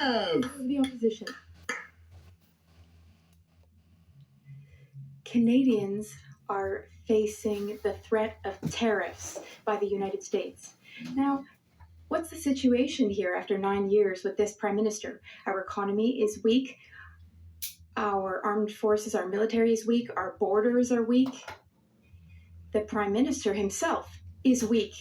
have? The opposition. Canadians are facing the threat of tariffs by the United States. Now, what's the situation here after 9 years with this Prime Minister? Our economy is weak. Our armed forces, our military is weak. Our borders are weak. The Prime Minister himself is weak.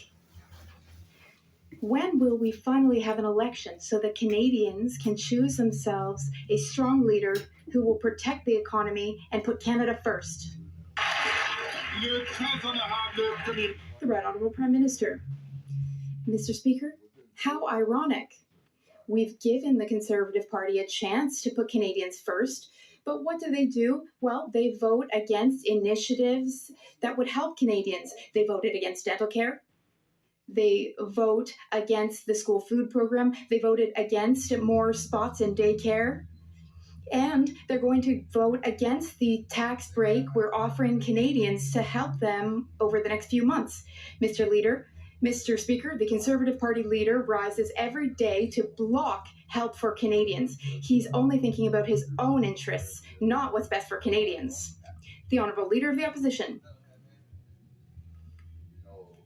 When will we finally have an election so that Canadians can choose themselves a strong leader who will protect the economy and put Canada first? The Right Honourable Prime Minister. Mr. Speaker, how ironic. We've given the Conservative Party a chance to put Canadians first, but what do? Well, they vote against initiatives that would help Canadians. They voted against dental care. They vote against the school food program. They voted against more spots in daycare. And they're going to vote against the tax break we're offering Canadians to help them over the next few months. Mr. Speaker, the Conservative Party leader rises every day to block help for Canadians. He's only thinking about his own interests, not what's best for Canadians. The Honourable Leader of the Opposition.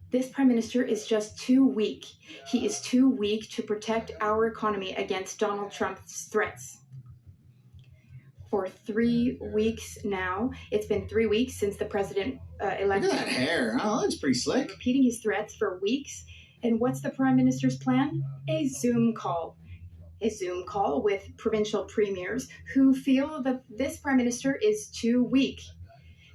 This Prime Minister is just too weak. He is too weak to protect our economy against Donald Trump's threats. For 3 weeks now, it's been 3 weeks since the president elected. Look at that hair. Oh, that's pretty slick. Repeating his threats for weeks. And what's the Prime Minister's plan? A Zoom call. A Zoom call with provincial premiers who feel that this Prime Minister is too weak.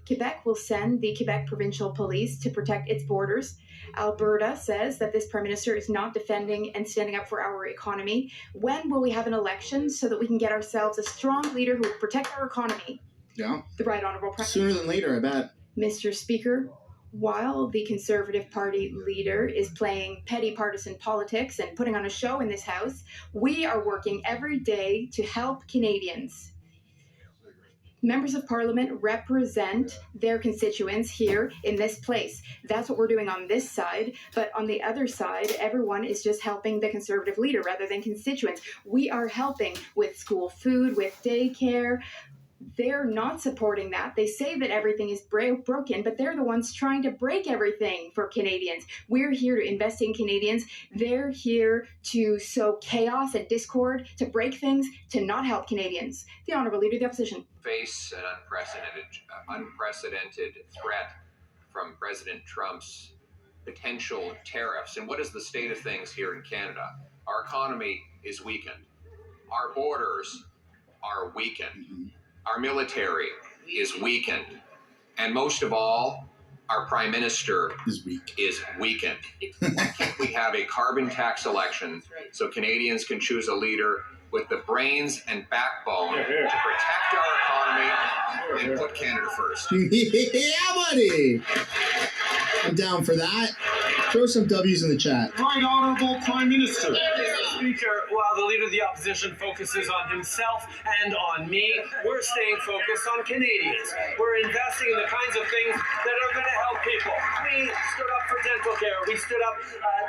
Quebec will send the Quebec Provincial Police to protect its borders. Alberta says that this Prime Minister is not defending and standing up for our economy. When will we have an election so that we can get ourselves a strong leader who will protect our economy? Yeah. The Right Honourable Prime Minister. Sooner than later, I bet. Mr. Speaker, while the Conservative Party leader is playing petty partisan politics and putting on a show in this House, we are working every day to help Canadians. Members of Parliament represent their constituents here in this place. That's what we're doing on this side. But on the other side, everyone is just helping the Conservative leader rather than constituents. We are helping with school food, with daycare. They're not supporting that. They say that everything is broken, but they're the ones trying to break everything for Canadians. We're here to invest in Canadians. They're here to sow chaos and discord, to break things, to not help Canadians. The Honourable Leader of the Opposition. Face an unprecedented threat from President Trump's potential tariffs. And what is the state of things here in Canada? Our economy is weakened. Our borders are weakened. Our military is weakened. And most of all, our Prime Minister is weakened. Why can't we have a carbon tax election so Canadians can choose a leader with the brains and backbone to protect our economy and put Canada first? Yeah, buddy. I'm down for that. Throw some W's in the chat. Right Honourable Prime Minister. Mr. Speaker, while the Leader of the Opposition focuses on himself and on me, we're staying focused on Canadians. We're investing in the kinds of things that are going to help people. We stood up for dental care. We stood up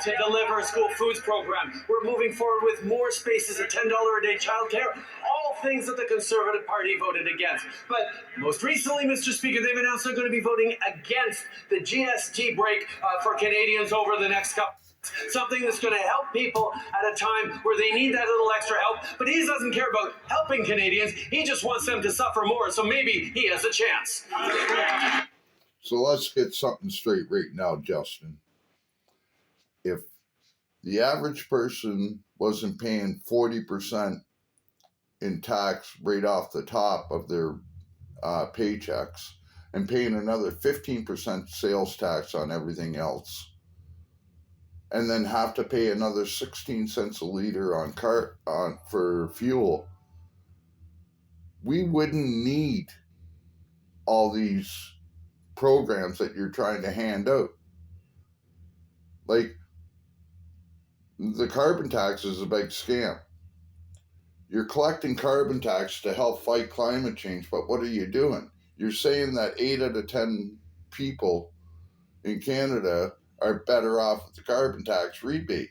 to deliver a school foods program. We're moving forward with more spaces at $10 a day childcare. All things that the Conservative Party voted against. But most recently, Mr. Speaker, they've announced they're going to be voting against the GST break for Canadians over the next couple. Something that's going to help people at a time where they need that little extra help. But he doesn't care about helping Canadians. He just wants them to suffer more. So maybe he has a chance. So let's get something straight right now, Justin. If the average person wasn't paying 40% in tax right off the top of their paychecks and paying another 15% sales tax on everything else, and then have to pay another 16 cents a liter for fuel, we wouldn't need all these programs that you're trying to hand out. Like, the carbon tax is a big scam. You're collecting carbon tax to help fight climate change, but what are you doing? You're saying that 8 out of 10 people in Canada are better off with the carbon tax rebate.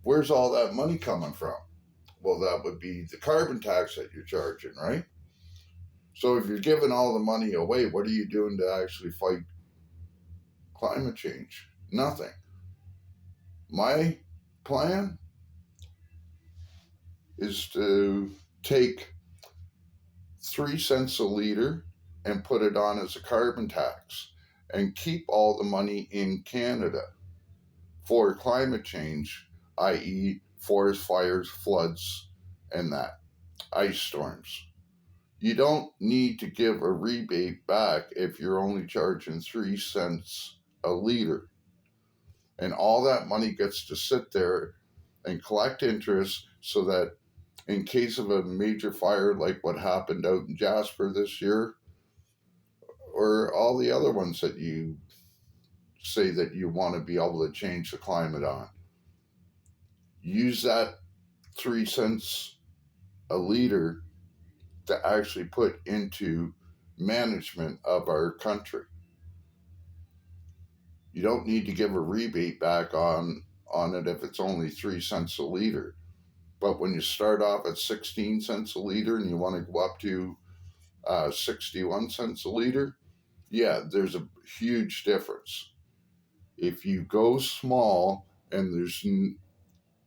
Where's all that money coming from? Well, that would be the carbon tax that you're charging, right? So if you're giving all the money away, what are you doing to actually fight climate change? Nothing. My plan is to take 3 cents a liter and put it on as a carbon tax and keep all the money in Canada for climate change, i.e. forest fires, floods, and that, ice storms. You don't need to give a rebate back if you're only charging 3 cents a liter. And all that money gets to sit there and collect interest so that in case of a major fire like what happened out in Jasper this year, or all the other ones that you say that you want to be able to change the climate on, use that 3 cents a liter to actually put into management of our country. You don't need to give a rebate back on it if it's only 3 cents a liter. But when you start off at 16 cents a liter and you want to go up to 61 cents a liter, yeah, there's a huge difference. If you go small and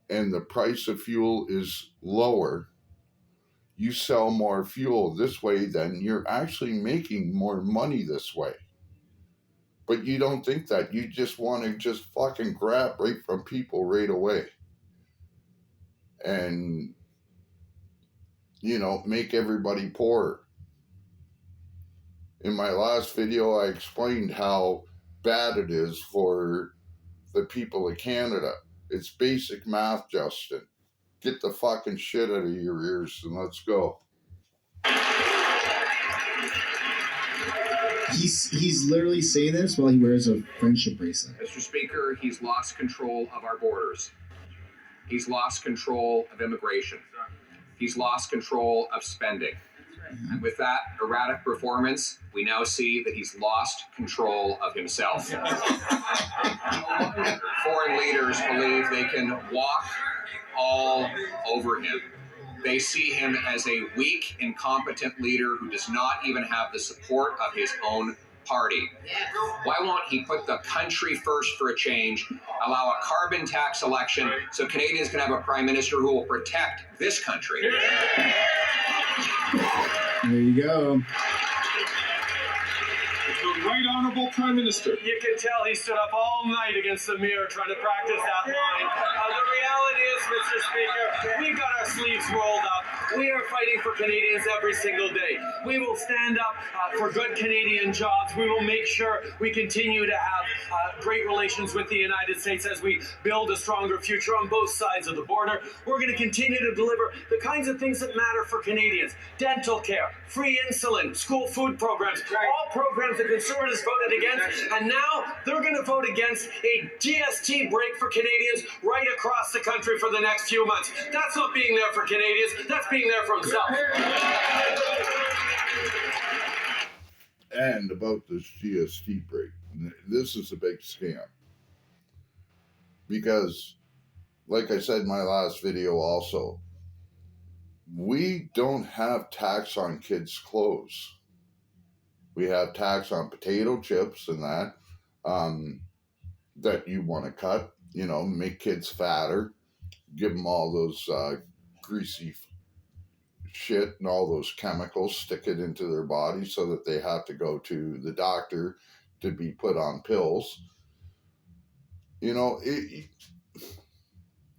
the price of fuel is lower, you sell more fuel this way, then you're actually making more money this way. But you don't think that. You just want to just fucking grab right from people right away. And, make everybody poorer. In my last video, I explained how bad it is for the people of Canada. It's basic math, Justin. Get the fucking shit out of your ears and let's go. He's literally saying this while he wears a friendship bracelet. Mr. Speaker, he's lost control of our borders. He's lost control of immigration. He's lost control of spending. And with that erratic performance, we now see that he's lost control of himself. Foreign leaders believe they can walk all over him. They see him as a weak, incompetent leader who does not even have the support of his own party. Why won't he put the country first for a change, allow a carbon tax election so Canadians can have a prime minister who will protect this country? There you go. The Right Honourable Prime Minister. You can tell he stood up all night against the mirror trying to practice that line. The reality is, Mr. Speaker, we've got our sleeves rolled up. We are fighting for Canadians every single day. We will stand up for good Canadian jobs. We will make sure we continue to have great relations with the United States as we build a stronger future on both sides of the border. We're going to continue to deliver the kinds of things that matter for Canadians. Dental care, free insulin, school food programs, all programs that Conservatives voted against, and now they're going to vote against a GST break for Canadians right across the country for the next few months. That's not being there for Canadians, that's being there for himself. And about this GST break, this is a big scam. Because, like I said in my last video also, we don't have tax on kids' clothes. We have tax on potato chips and that you want to cut, make kids fatter, give them all those greasy shit and all those chemicals, stick it into their body so that they have to go to the doctor to be put on pills.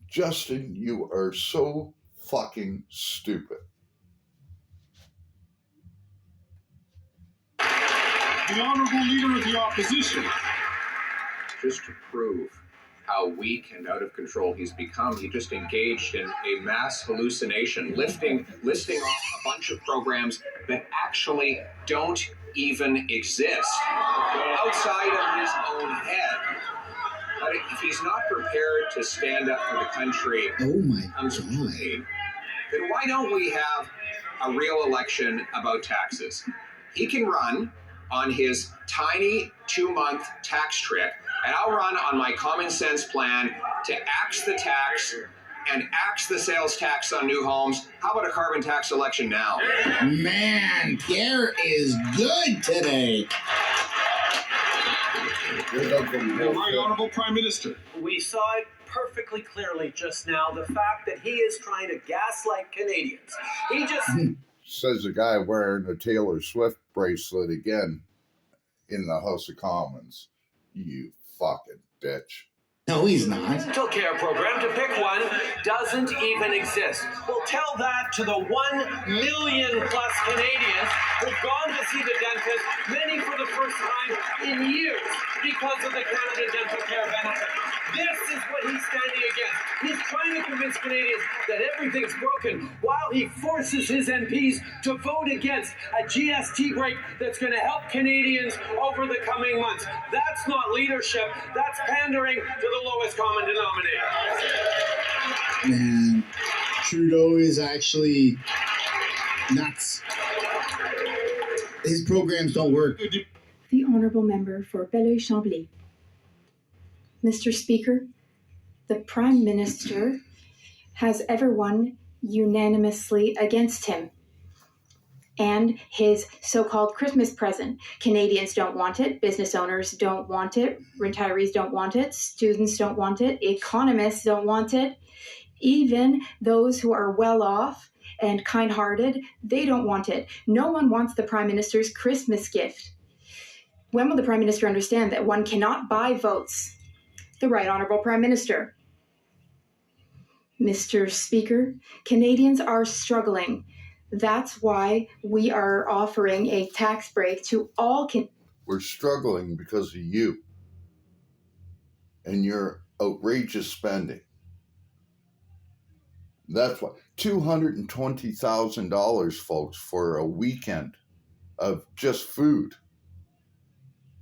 Justin, you are so fucking stupid. The Honourable Leader of the Opposition. Just to prove how weak and out of control he's become, he just engaged in a mass hallucination, listing off a bunch of programs that actually don't even exist outside of his own head. But if he's not prepared to stand up for the country, Oh my God. Then why don't we have a real election about taxes? He can run on his tiny 2-month tax trick, and I'll run on my common sense plan to axe the tax and axe the sales tax on new homes. How about a carbon tax election now? Man, Pierre is good today. My Honorable Prime Minister. We saw it perfectly clearly just now, the fact that he is trying to gaslight Canadians. He just... Says the guy wearing a Taylor Swift bracelet again in the House of Commons. You fucking bitch. No, he's not. dental care program, to pick one, doesn't even exist. Well, tell that to the 1 million plus Canadians who've gone to see the dentist, many for the first time in years, because of the Canada Dental Care benefit. This is what he's standing against. He's trying to convince Canadians that everything's broken while he forces his MPs to vote against a GST break that's going to help Canadians over the coming months. That's not leadership. That's pandering to the lowest common denominator. Man, Trudeau is actually nuts. His programs don't work. The Honourable Member for Belleuil-Chambly. Mr. Speaker, the Prime Minister has everyone unanimously against him and his so-called Christmas present. Canadians don't want it, business owners don't want it, retirees don't want it, students don't want it, economists don't want it, even those who are well off and kind-hearted, they don't want it. No one wants the Prime Minister's Christmas gift. When will the Prime Minister understand that one cannot buy votes? The Right Honourable Prime Minister. Mr. Speaker, Canadians are struggling. That's why we are offering a tax break to all We're struggling because of you and your outrageous spending. That's why $220,000, folks, for a weekend of just food.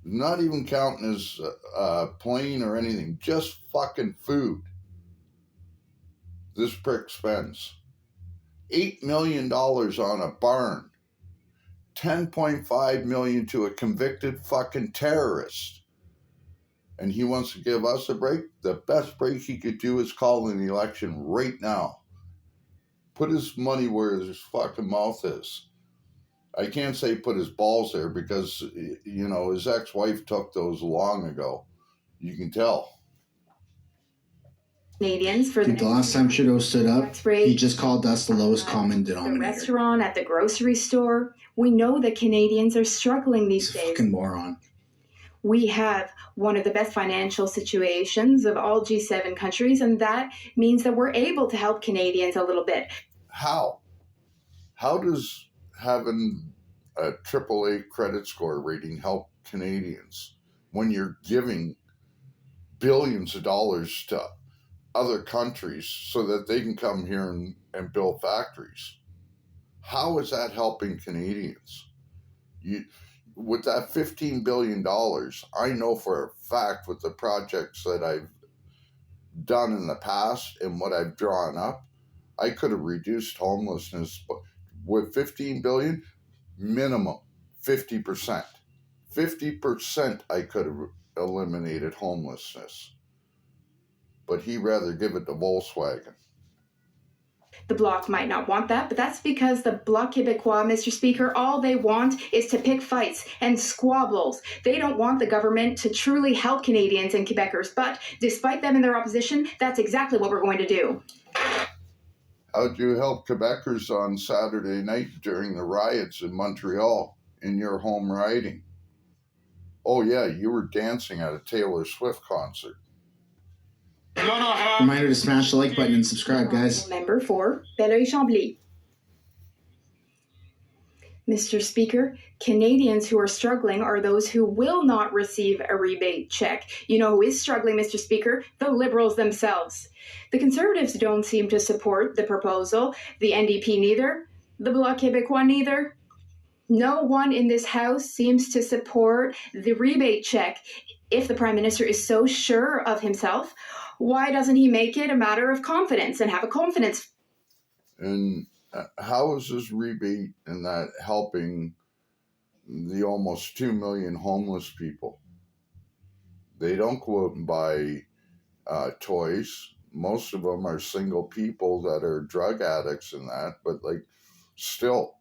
Not even counting as a plane or anything, just fucking food. This prick spends $8 million on a barn, $10.5 million to a convicted fucking terrorist. And he wants to give us a break? The best break he could do is call an election right now. Put his money where his fucking mouth is. I can't say put his balls there because, you know, his ex-wife took those long ago. You can tell. Canadians for Dude, the last time Trudeau stood up, tax break. he just called us the lowest common The denominator. restaurant, at the grocery store. We know that Canadians are struggling these He's a days. fucking moron. We have one of the best financial situations of all G7 countries, and that means that we're able to help Canadians a little bit. How? How does having a AAA credit score rating help Canadians when you're giving billions of dollars to other countries so that they can come here and build factories? How is that helping Canadians? With that $15 billion, I know for a fact with the projects that I've done in the past and what I've drawn up, I could have reduced homelessness with $15 billion, minimum 50%. 50% I could have eliminated homelessness. But he'd rather give it to Volkswagen. The Bloc might not want that, but that's because the Bloc Québécois, Mr. Speaker, all they want is to pick fights and squabbles. They don't want the government to truly help Canadians and Quebecers, but despite them in their opposition, that's exactly what we're going to do. How'd you help Quebecers on Saturday night during the riots in Montreal in your home riding? Oh yeah, you were dancing at a Taylor Swift concert. Reminder to smash the like button and subscribe, guys. Member for Belleuil-Chambly. Mr. Speaker, Canadians who are struggling are those who will not receive a rebate check. You know who is struggling, Mr. Speaker? The Liberals themselves. The Conservatives don't seem to support the proposal. The NDP neither. The Bloc Québécois neither. No one in this House seems to support the rebate check. If the Prime Minister is so sure of himself, why doesn't he make it a matter of confidence and have a confidence? And how is this rebate and that helping the almost 2 million homeless people? They don't go out and buy toys. most of them are single people that are drug addicts and that, but like still,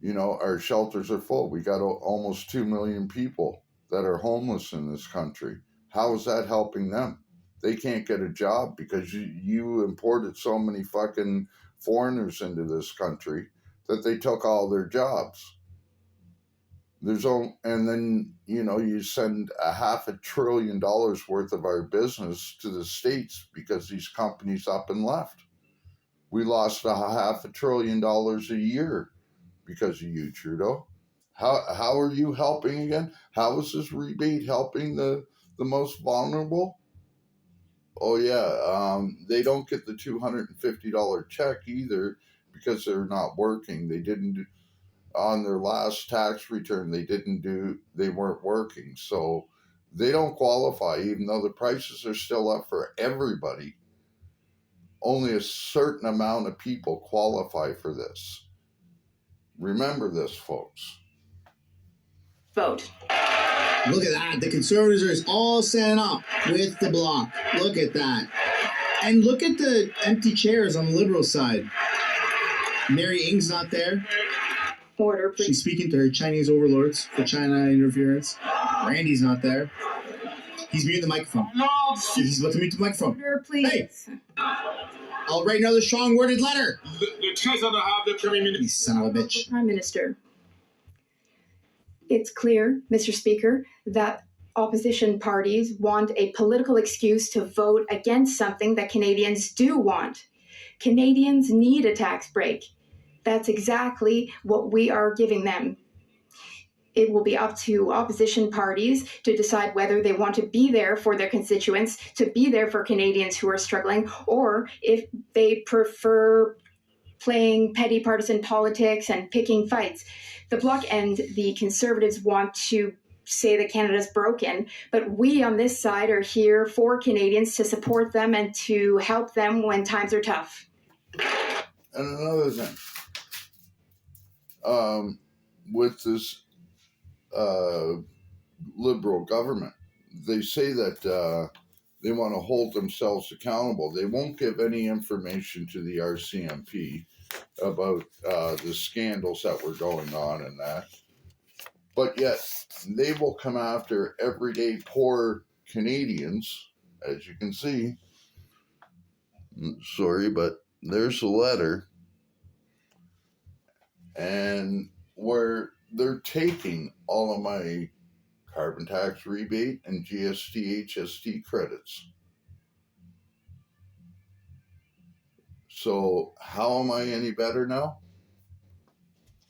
you know, our shelters are full. We got almost 2 million people that are homeless in this country. How is that helping them? They can't get a job because you imported so many fucking foreigners into this country that they took all their jobs. And then, you know, you send $500 billion worth of our business to the States because these companies up and left. We lost $500 billion a year because of you, Trudeau. How are you helping again? How is this rebate helping the most vulnerable? Oh yeah, they don't get the $250 check either because they're not working. They didn't on their last tax return. They weren't working, so they don't qualify. Even though the prices are still up for everybody, only a certain amount of people qualify for this. Remember this, folks. Vote. Look at that. The Conservatives are all standing up with the Bloc. Look at that. And look at the empty chairs on the Liberal side. Mary Ng's not there. Order, please. She's speaking to her Chinese overlords for China interference. Randy's not there. He's muting the microphone. He's about to mute the microphone. Order, please. Hey! I'll write another strong-worded letter. Le très honorable Premier ministre. You son of a bitch. Prime Minister. It's clear, Mr. Speaker, that opposition parties want a political excuse to vote against something that Canadians do want. Canadians need a tax break. That's exactly what we are giving them. It will be up to opposition parties to decide whether they want to be there for their constituents, to be there for Canadians who are struggling, or if they prefer playing petty partisan politics and picking fights. The Bloc and the Conservatives want to say that Canada's broken, but we on this side are here for Canadians to support them and to help them when times are tough. And another thing, with this Liberal government, they say that they want to hold themselves accountable. They won't give any information to the RCMP about the scandals that were going on and that. But yet, they will come after everyday poor Canadians, as you can see. Sorry, but there's a letter. And where they're taking all of my carbon tax rebate and GST, HST credits. So how am I any better now?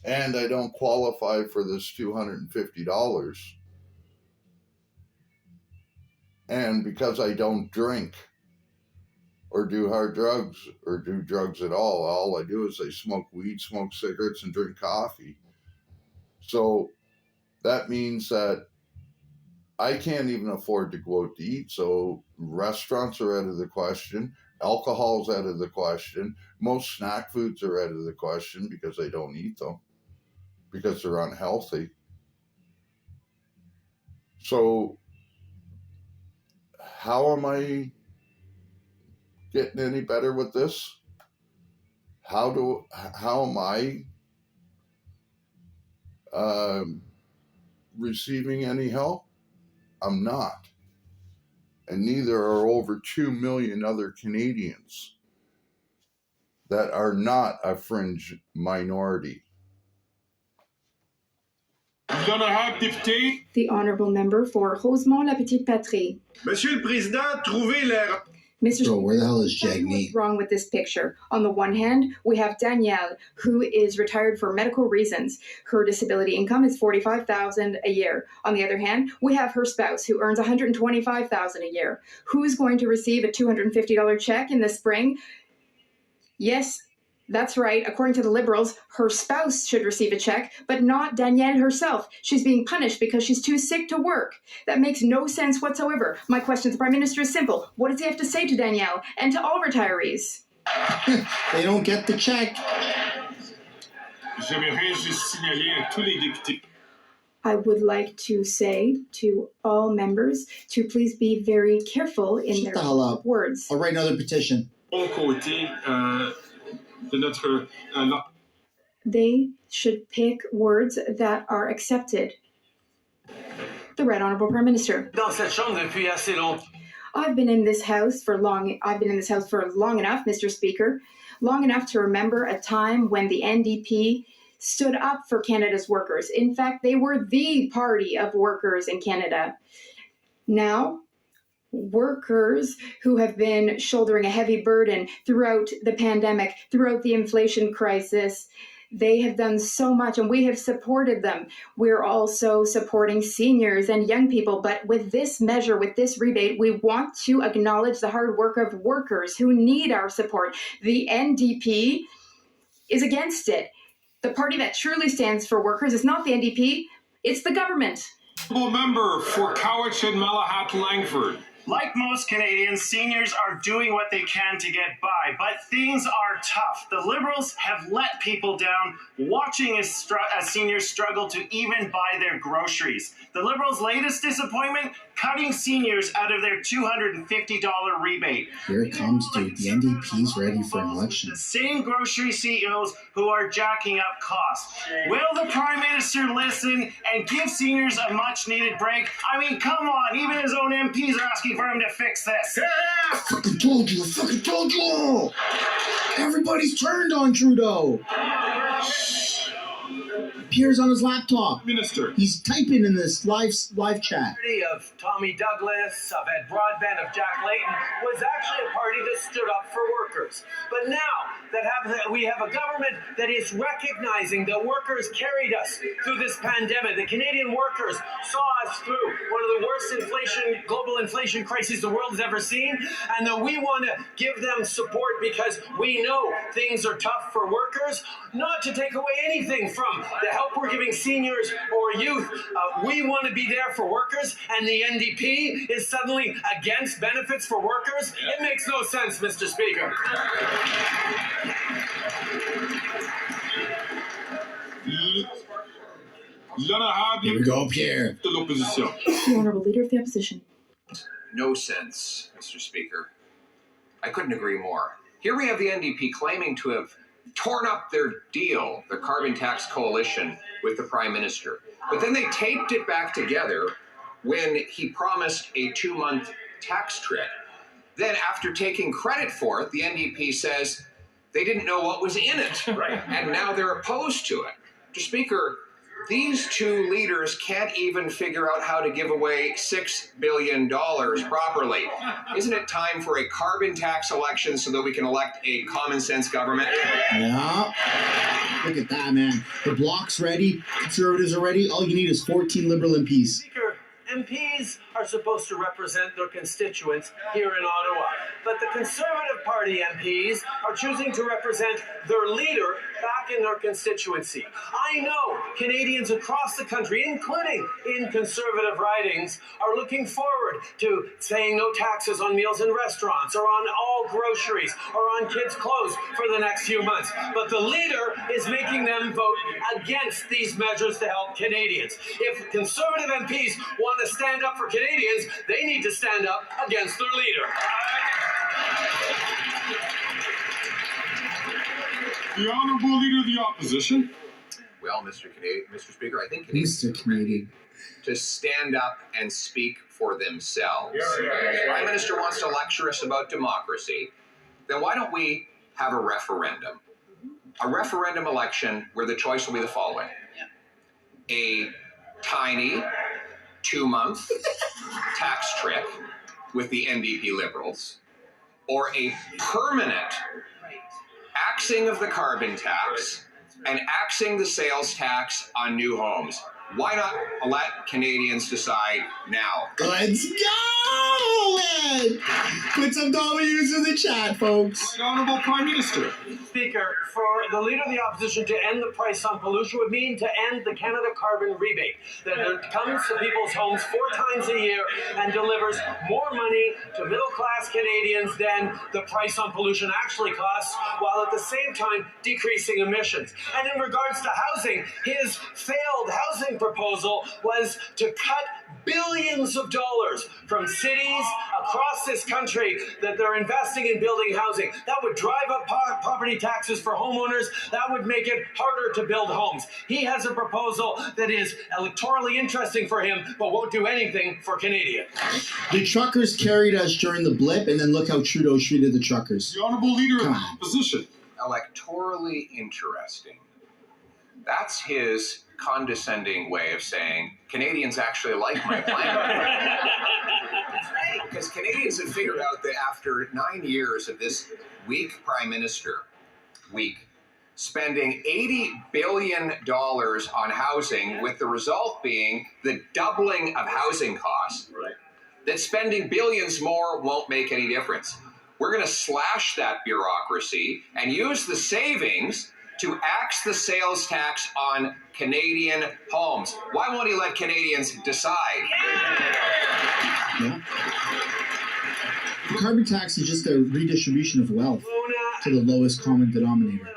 And I don't qualify for this $250. And because I don't drink or do hard drugs or do drugs at all I do is I smoke weed, smoke cigarettes, and drink coffee. So that means that I can't even afford to go out to eat. So restaurants are out of the question. Alcohol's out of the question. Most snack foods are out of the question because I don't eat them, because they're unhealthy. So how am I getting any better with this? How am I receiving any help? I'm not. And neither are over 2 million other Canadians that are not a fringe minority. L'honorable député. The honourable member for Rosemont-la-Petite-Patrie. Monsieur le Président, trouvez l'air. Mr. Bro, where the hell is Tell me Jagmeet? what's wrong with this picture? On the one hand, we have Danielle, who is retired for medical reasons. Her disability income is $45,000 a year. On the other hand, we have her spouse, who earns $125,000 a year. Who's going to receive a $250 check in the spring? Yes, that's right. According to the Liberals, her spouse should receive a check, but not Danielle herself. She's being punished because she's too sick to work. That makes no sense whatsoever. My question to the Prime Minister is simple. What does he have to say to Danielle and to all retirees? They don't get the check. J'aimerais juste signaler à tous les députés. I would like to say to all members to please be very careful in Shut their the hell up. words. I'll write another petition. Bon côté de notre They should pick words that are accepted. The Right Honourable Prime Minister. Dans cette chambre depuis assez longtemps. I've been in this house for long enough, Mr. Speaker, long enough to remember a time when the NDP stood up for Canada's workers. In fact, they were the party of workers in Canada. Now, workers who have been shouldering a heavy burden throughout the pandemic, throughout the inflation crisis, they have done so much and we have supported them. We're also supporting seniors and young people. But with this measure, with this rebate, we want to acknowledge the hard work of workers who need our support. The NDP is against it. The party that truly stands for workers is not the NDP, it's the government. member for Cowichan and Malahat Langford. Like most Canadians, seniors are doing what they can to get by, but things are tough. The Liberals have let people down, watching as seniors struggle to even buy their groceries. The Liberals' latest disappointment, cutting seniors out of their $250 rebate. Here it comes, dude. The NDP's ready for an election. The same grocery CEOs who are jacking up costs. Will the Prime Minister listen and give seniors a much-needed break? I mean, come on, even his own MPs are asking for him to fix this. I fucking told you! Everybody's turned on Trudeau! Appears on his laptop. Minister. He's typing in this live chat. Party of Tommy Douglas, of Ed Broadbent, of Jack Layton was actually a party that stood up for workers. But now that we have a government that is recognizing that workers carried us through this pandemic, the Canadian workers saw us through one of the worst global inflation crises the world has ever seen, and that we want to give them support because we know things are tough for workers, not to take away anything from the help we're giving seniors or youth. We want to be there for workers, and the NDP is suddenly against benefits for workers. It makes no sense, Mr. Speaker. Here we go, Pierre. De l'opposition. The Honourable Leader of the Opposition. No sense, Mr. Speaker. I couldn't agree more. Here we have the NDP claiming to have torn up their deal, the carbon tax coalition, with the Prime Minister. But then they taped it back together when he promised a 2-month tax trick. Then, after taking credit for it, the NDP says they didn't know what was in it. Right. And now they're opposed to it. Mr. Speaker, these two leaders can't even figure out how to give away $6 billion properly. Isn't it time for a carbon tax election so that we can elect a common sense government? Yeah. Look at that, man. The Bloc's ready. Conservatives are ready. All you need is 14 Liberal MPs. Speaker, MPs are supposed to represent their constituents here in Ottawa, but the Conservative Party MPs are choosing to represent their leader back in their constituency. I know Canadians across the country, including in Conservative ridings, are looking forward to saying no taxes on meals in restaurants or on all groceries or on kids' clothes for the next few months. But the leader is making them vote against these measures to help Canadians. If Conservative MPs want to stand up for Canadians, they need to stand up against their leader. The Honourable Leader of the Opposition. Well, Mr. Speaker, I think Canadians Mr. Canadian. to stand up and speak for themselves. If the Prime Minister wants to lecture us about democracy, then why don't we have a referendum? A referendum election where the choice will be the following. A tiny 2-month tax trick with the NDP Liberals, or a permanent axing of the carbon tax and axing the sales tax on new homes. Why not let Canadians decide now? Let's go, man! Put some W's in the chat, folks. Right Honourable Prime Minister. Speaker, for the Leader of the Opposition to end the price on pollution would mean to end the Canada carbon rebate that comes to people's homes 4 times a year and delivers more money to middle-class Canadians than the price on pollution actually costs, while at the same time decreasing emissions. And in regards to housing, his failed housing proposal was to cut billions of dollars from cities across this country that they're investing in building housing. That would drive up property taxes for homeowners. That would make it harder to build homes. He has a proposal that is electorally interesting for him, but won't do anything for Canadians. The truckers carried us during the blip, and then look how Trudeau treated the truckers. The Honourable Leader of Come the on. Opposition. Electorally interesting. That's his condescending way of saying Canadians actually like my plan. Because Canadians have figured out that after 9 years of this weak prime minister, spending $80 billion on housing, with the result being the doubling of housing costs, that spending billions more won't make any difference. We're going to slash that bureaucracy and use the savings to axe the sales tax on Canadian homes. Why won't he let Canadians decide? Yeah. The carbon tax is just a redistribution of wealth to the lowest common denominator.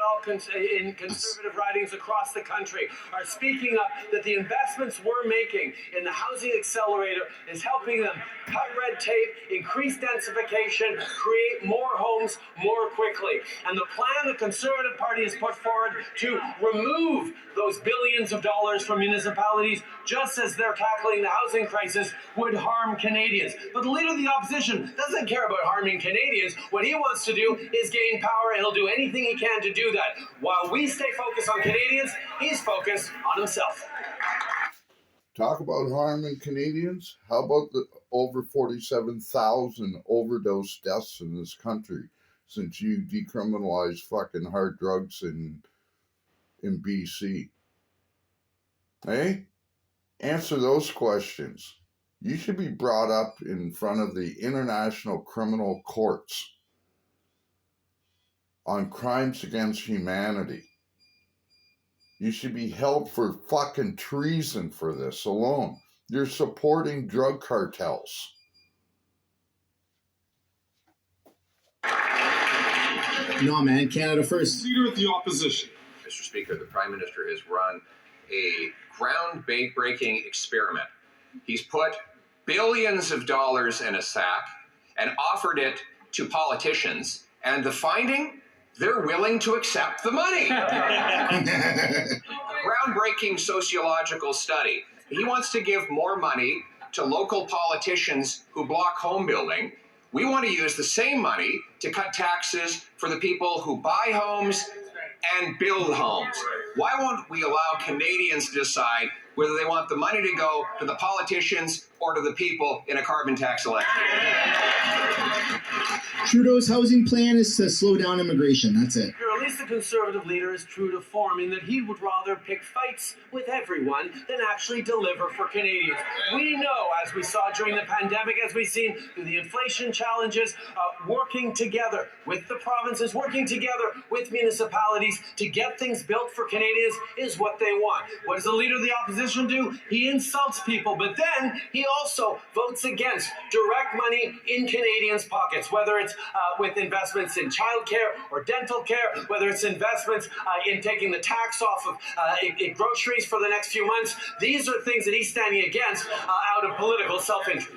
In conservative ridings across the country are speaking up that the investments we're making in the housing accelerator is helping them cut red tape, increase densification, create more homes more quickly. And the plan the Conservative Party has put forward to remove those billions of dollars from municipalities, just as they're tackling the housing crisis, would harm Canadians. But the Leader of the Opposition doesn't care about harming Canadians. What he wants to do is gain power, and he'll do anything he can to do that. While we stay focused on Canadians, he's focused on himself. Talk about harming Canadians. How about the over 47,000 overdose deaths in this country since you decriminalized fucking hard drugs in BC? Hey? Answer those questions. You should be brought up in front of the International Criminal Courts on crimes against humanity. You should be held for fucking treason for this alone. You're supporting drug cartels. No, man, Canada first. Leader of the Opposition. Mr. Speaker, the Prime Minister has run a groundbreaking experiment. He's put billions of dollars in a sack and offered it to politicians, and the finding? They're willing to accept the money. A groundbreaking sociological study. He wants to give more money to local politicians who block home building. We want to use the same money to cut taxes for the people who buy homes and build homes. Why won't we allow Canadians to decide whether they want the money to go to the politicians or to the people in a carbon tax election? Trudeau's housing plan is to slow down immigration. That's it. At least the Conservative leader is true to form in that he would rather pick fights with everyone than actually deliver for Canadians. We know, as we saw during the pandemic, as we've seen through the inflation challenges, working together with the provinces, working together with municipalities to get things built for Canadians is what they want. What does the Leader of the Opposition do? He insults people, but then he also votes against direct money in Canadians' pockets, whether it's with investments in childcare or dental care, whether it's investments in taking the tax off of groceries for the next few months. These are things that he's standing against out of political self-interest.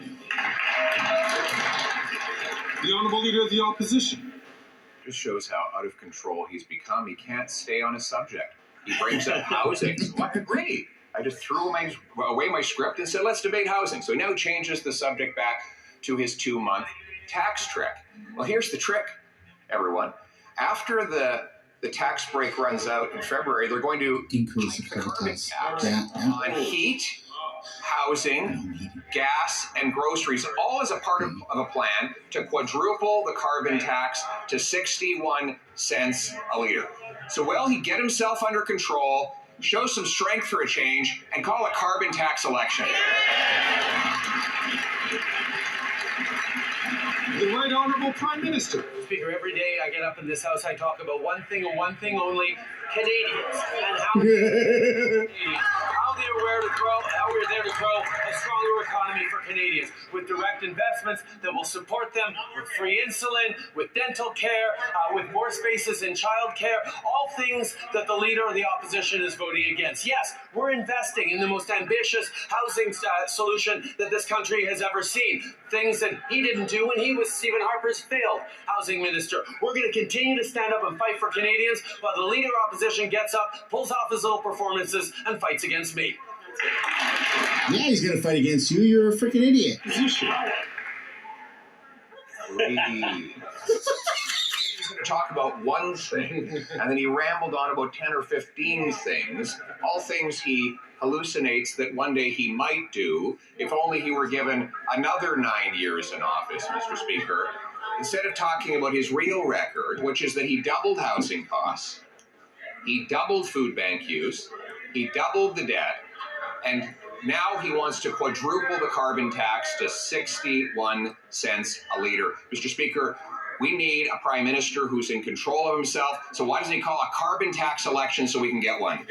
The Honourable Leader of the Opposition. Just shows how out of control he's become. He can't stay on his subject. He brings up housing. So I agree. I just threw away my script and said, let's debate housing. So he now changes the subject back to his 2-month tax trick. Well, here's the trick, everyone. After the tax break runs out in February, they're going to Increase the carbon tax. Yeah. on heat, housing, gas, and groceries, all as a part of a plan to quadruple the carbon tax to 61 cents a liter. So will he get himself under control, show some strength for a change, and call a carbon tax election? The Right Honourable Prime Minister. Speaker, every day I get up in this house, I talk about one thing and one thing only: Canadians, and how the are there to grow a stronger economy for Canadians with direct investments that will support them with free insulin, with dental care, with more spaces in childcare, all things that the leader of the opposition is voting against. Yes, we're investing in the most ambitious housing solution that this country has ever seen. Things that he didn't do when he was Stephen Harper's failed housing minister. We're going to continue to stand up and fight for Canadians while the leader of opposition gets up, pulls off his little performances, and fights against me. Yeah, he's going to fight against you. You're a freaking idiot. He's going to talk about one thing, and then he rambled on about 10 or 15 things, all things he hallucinates that one day he might do if only he were given another 9 years in office, Mr. Speaker. Instead of talking about his real record, which is that he doubled housing costs, he doubled food bank use, he doubled the debt, and now he wants to quadruple the carbon tax to 61 cents a litre. Mr. Speaker, we need a prime minister who's in control of himself. So why doesn't he call a carbon tax election so we can get one?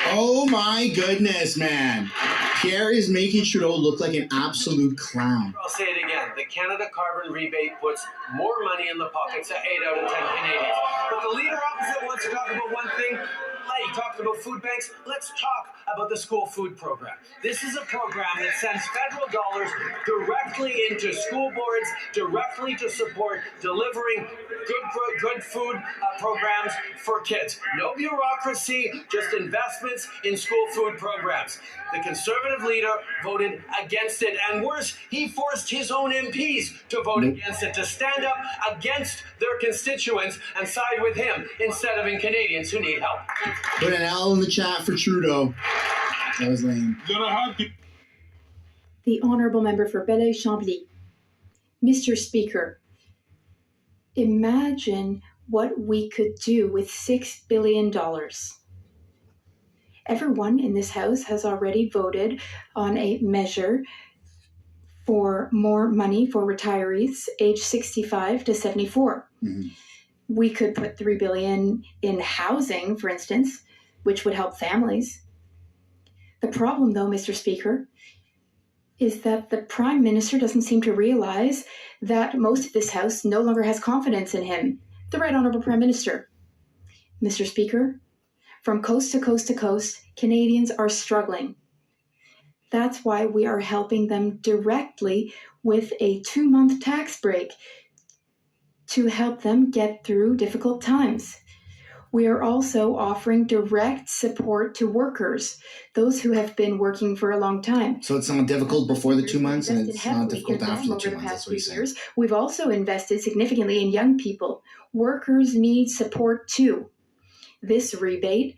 Oh my goodness, man. Pierre is making Trudeau look like an absolute clown. I'll say it again. The Canada carbon rebate puts more money in the pockets of 8 out of 10 Canadians. But the leader opposite wants to talk about one thing. He talked about food banks. Let's talk about the school food program. This is a program that sends federal dollars directly into school boards, directly to support delivering good food programs for kids. No bureaucracy, just investments in school food programs. The Conservative leader voted against it, and worse, he forced his own MPs to vote against it, to stand up against their constituents and side with him instead of in Canadians who need help. Put an L in the chat for Trudeau. That was lame. The Honourable Member for Belleuil-Chambly. Mr. Speaker, imagine what we could do with $6 billion. Everyone in this House has already voted on a measure for more money for retirees aged 65 to 74. Mm-hmm. We could put $3 billion in housing, for instance, which would help families. The problem, though, Mr. Speaker, is that the Prime Minister doesn't seem to realize that most of this House no longer has confidence in him, the Right Honourable Prime Minister. Mr. Speaker, from coast to coast to coast, Canadians are struggling. That's why we are helping them directly with a 2-month tax break to help them get through difficult times. We are also offering direct support to workers, those who have been working for a long time. So it's not difficult before the 2 months, and it's not difficult after the 2 months. That's what he's saying. We've also invested significantly in young people. Workers need support too. This rebate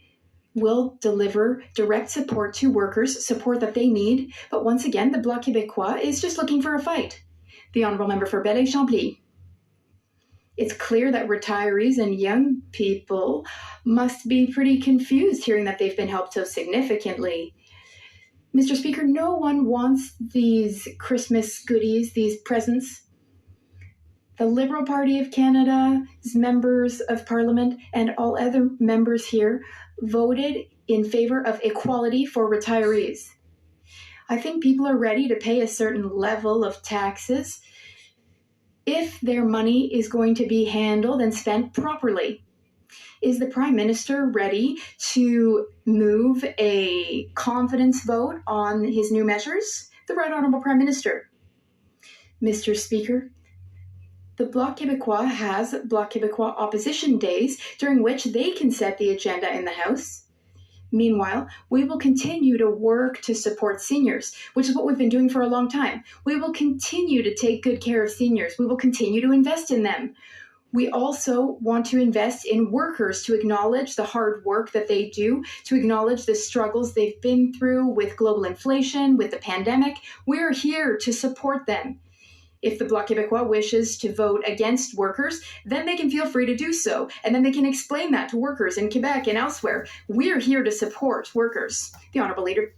will deliver direct support to workers, support that they need. But once again, the Bloc Québécois is just looking for a fight. The Honourable Member for Belleuil-Chambly. It's clear that retirees and young people must be pretty confused hearing that they've been helped so significantly. Mr. Speaker, no one wants these Christmas goodies, these presents. The Liberal Party of Canada's members of Parliament and all other members here voted in favor of equality for retirees. I think people are ready to pay a certain level of taxes if their money is going to be handled and spent properly. Is the Prime Minister ready to move a confidence vote on his new measures? The Right Honourable Prime Minister. Mr. Speaker, the Bloc Québécois has Bloc Québécois opposition days during which they can set the agenda in the House. Meanwhile, we will continue to work to support seniors, which is what we've been doing for a long time. We will continue to take good care of seniors. We will continue to invest in them. We also want to invest in workers to acknowledge the hard work that they do, to acknowledge the struggles they've been through with global inflation, with the pandemic. We're here to support them. If the Bloc Québécois wishes to vote against workers, then they can feel free to do so, and then they can explain that to workers in Quebec and elsewhere. We're here to support workers. The Honourable Leader.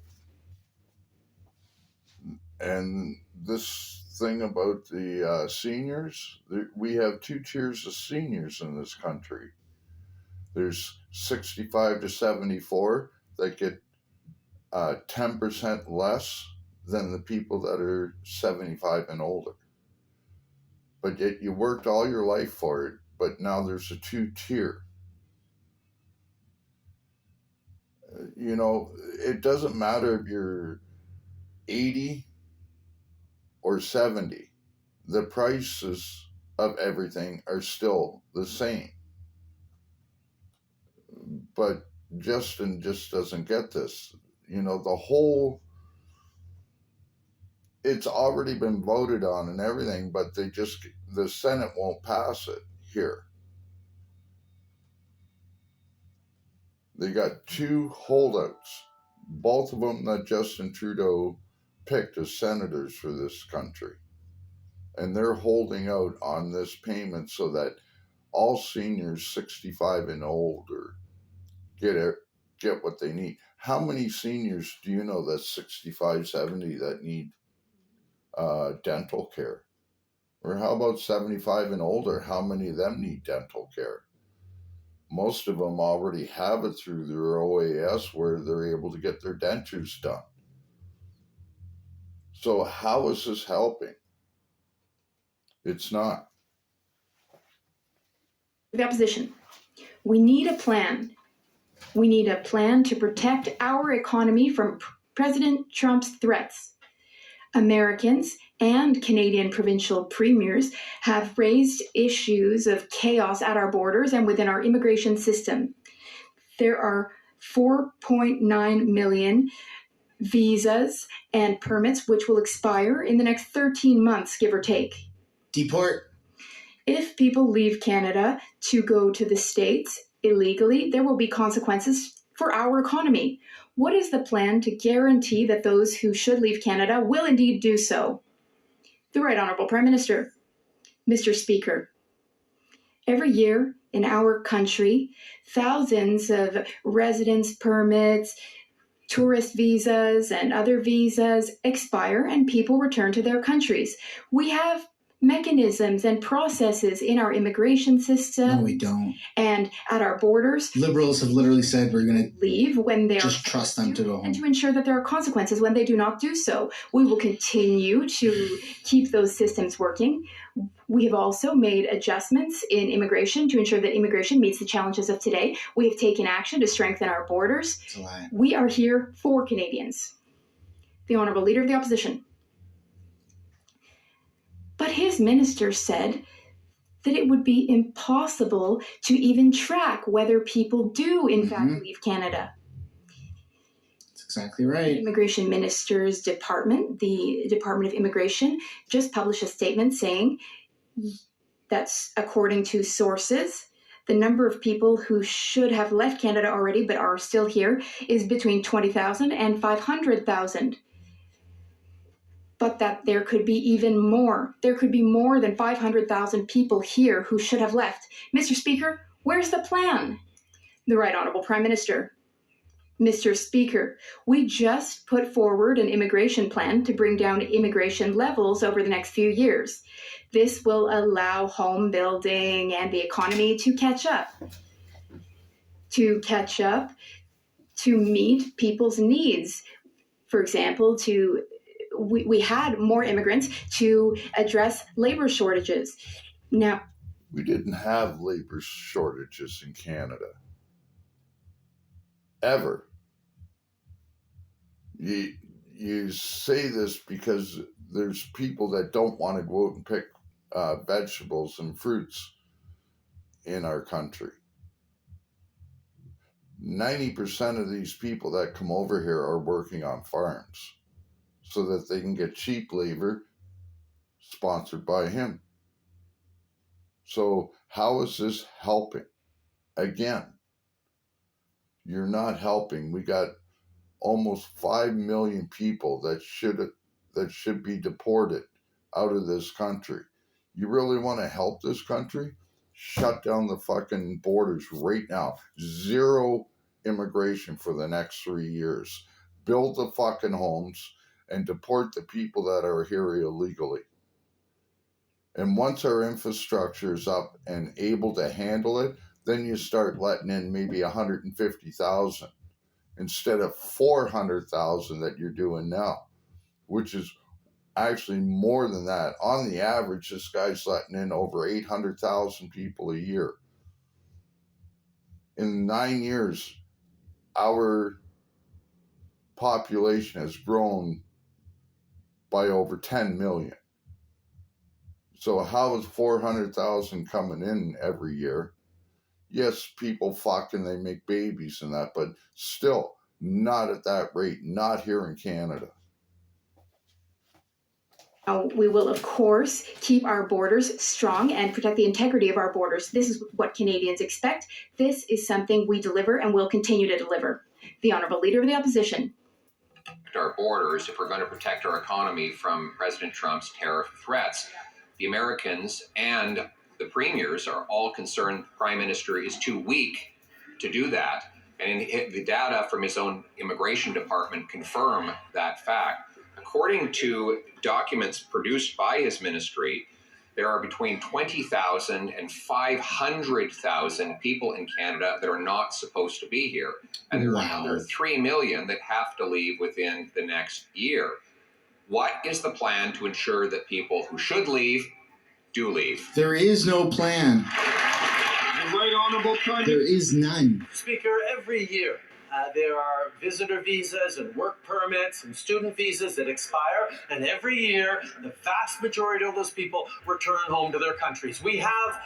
And this thing about the seniors, we have 2 tiers of seniors in this country. There's 65 to 74 that get 10% less than the people that are 75 and older. But yet you worked all your life for it, but now there's a 2-tier. You know, it doesn't matter if you're 80 or 70. The prices of everything are still the same. But Justin just doesn't get this. You know, it's already been voted on and everything, but the Senate won't pass it here. They got 2 holdouts, both of them that Justin Trudeau picked as senators for this country. And they're holding out on this payment so that all seniors 65 and older get what they need. How many seniors do you know that's 65, 70 that need dental care? Or how about 75 and older? How many of them need dental care? Most of them already have it through their OAS where they're able to get their dentures done. So how is this helping? It's not. The opposition. We need a plan. We need a plan to protect our economy from President Trump's threats. Americans and Canadian provincial premiers have raised issues of chaos at our borders and within our immigration system. There are 4.9 million visas and permits which will expire in the next 13 months, give or take. Deport. If people leave Canada to go to the States illegally, there will be consequences for our economy. What is the plan to guarantee that those who should leave Canada will indeed do so? The Right Honourable Prime Minister. Mr. Speaker, every year in our country, thousands of residence permits, tourist visas, and other visas expire and people return to their countries. We have mechanisms and processes in our immigration system. No, we don't. And at our borders. Liberals have literally said we're going to leave when they just trust them to go home. And to ensure that there are consequences when they do not do so. We will continue to keep those systems working. We have also made adjustments in immigration to ensure that immigration meets the challenges of today. We have taken action to strengthen our borders. It's a lie. We are here for Canadians. The Honourable Leader of the Opposition. But his minister said that it would be impossible to even track whether people do, in fact, leave Canada. That's exactly right. The Immigration Minister's Department, the Department of Immigration, just published a statement saying that, according to sources, the number of people who should have left Canada already but are still here is between 20,000 and 500,000. But that there could be even more. There could be more than 500,000 people here who should have left. Mr. Speaker, where's the plan? The Right Honourable Prime Minister. Mr. Speaker, we just put forward an immigration plan to bring down immigration levels over the next few years. This will allow home building and the economy to catch up. To meet people's needs. For example, we had more immigrants to address labor shortages. Now, we didn't have labor shortages in Canada. Ever. You say this because there's people that don't want to go out and pick vegetables and fruits in our country. 90% of these people that come over here are working on farms so that they can get cheap labor sponsored by him. So how is this helping? Again, you're not helping. We got almost 5 million people that should be deported out of this country. You really want to help this country? Shut down the fucking borders right now. Zero immigration for the next 3 years. Build the fucking homes and deport the people that are here illegally. And once our infrastructure is up and able to handle it, then you start letting in maybe 150,000 instead of 400,000 that you're doing now, which is actually more than that. On the average, this guy's letting in over 800,000 people a year. In 9 years, our population has grown by over 10 million. So how is 400,000 coming in every year? Yes, people fuck and they make babies and that, but still not at that rate, not here in Canada. We will, of course, keep our borders strong and protect the integrity of our borders. This is what Canadians expect. This is something we deliver and will continue to deliver. The Honourable Leader of the Opposition. Our borders, if we're going to protect our economy from President Trump's tariff threats, the Americans and the premiers are all concerned the Prime Minister is too weak to do that. And the data from his own immigration department confirm that fact. According to documents produced by his ministry, there are between 20,000 and 500,000 people in Canada that are not supposed to be here. And there are another 3 million that have to leave within the next year. What is the plan to ensure that people who should leave do leave? There is no plan. The Right Honourable Prime There is none. Speaker, every year there are visitor visas and work permits and student visas that expire, and every year the vast majority of those people return home to their countries. We have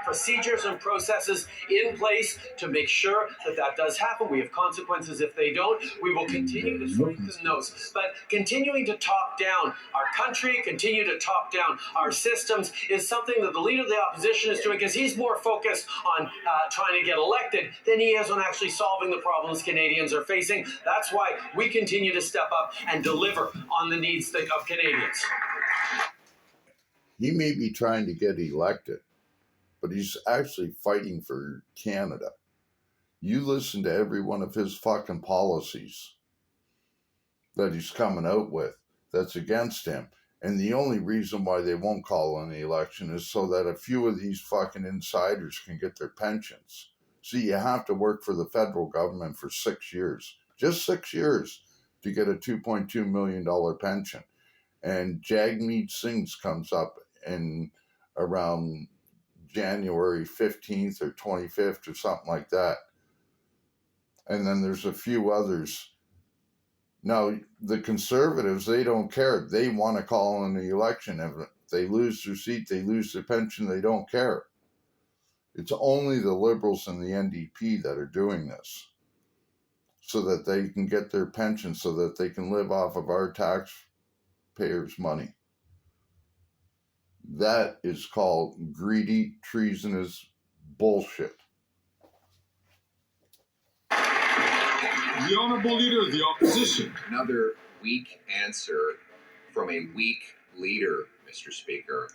procedures and processes in place to make sure that that does happen. We have consequences if they don't. We will continue to strengthen those. But continuing to talk down our country, continue to talk down our systems is something that the Leader of the Opposition is doing because he's more focused on trying to get elected than he is on actually solving the problems Canadians are facing. That's why we continue to step up and deliver on the needs of Canadians. He may be trying to get elected, but he's actually fighting for Canada. You listen to every one of his fucking policies that he's coming out with that's against him. And the only reason why they won't call an election is so that a few of these fucking insiders can get their pensions. See, you have to work for the federal government for 6 years, just 6 years, to get a $2.2 million pension. And Jagmeet Singh comes up in around January 15th or 25th or something like that. And then there's a few others. Now, the Conservatives, they don't care. They want to call in the election. If they lose their seat, they lose their pension, they don't care. It's only the Liberals and the NDP that are doing this so that they can get their pension, so that they can live off of our taxpayers' money. That is called greedy, treasonous bullshit. The Honourable Leader of the Opposition. Another weak answer from a weak leader, Mr. Speaker.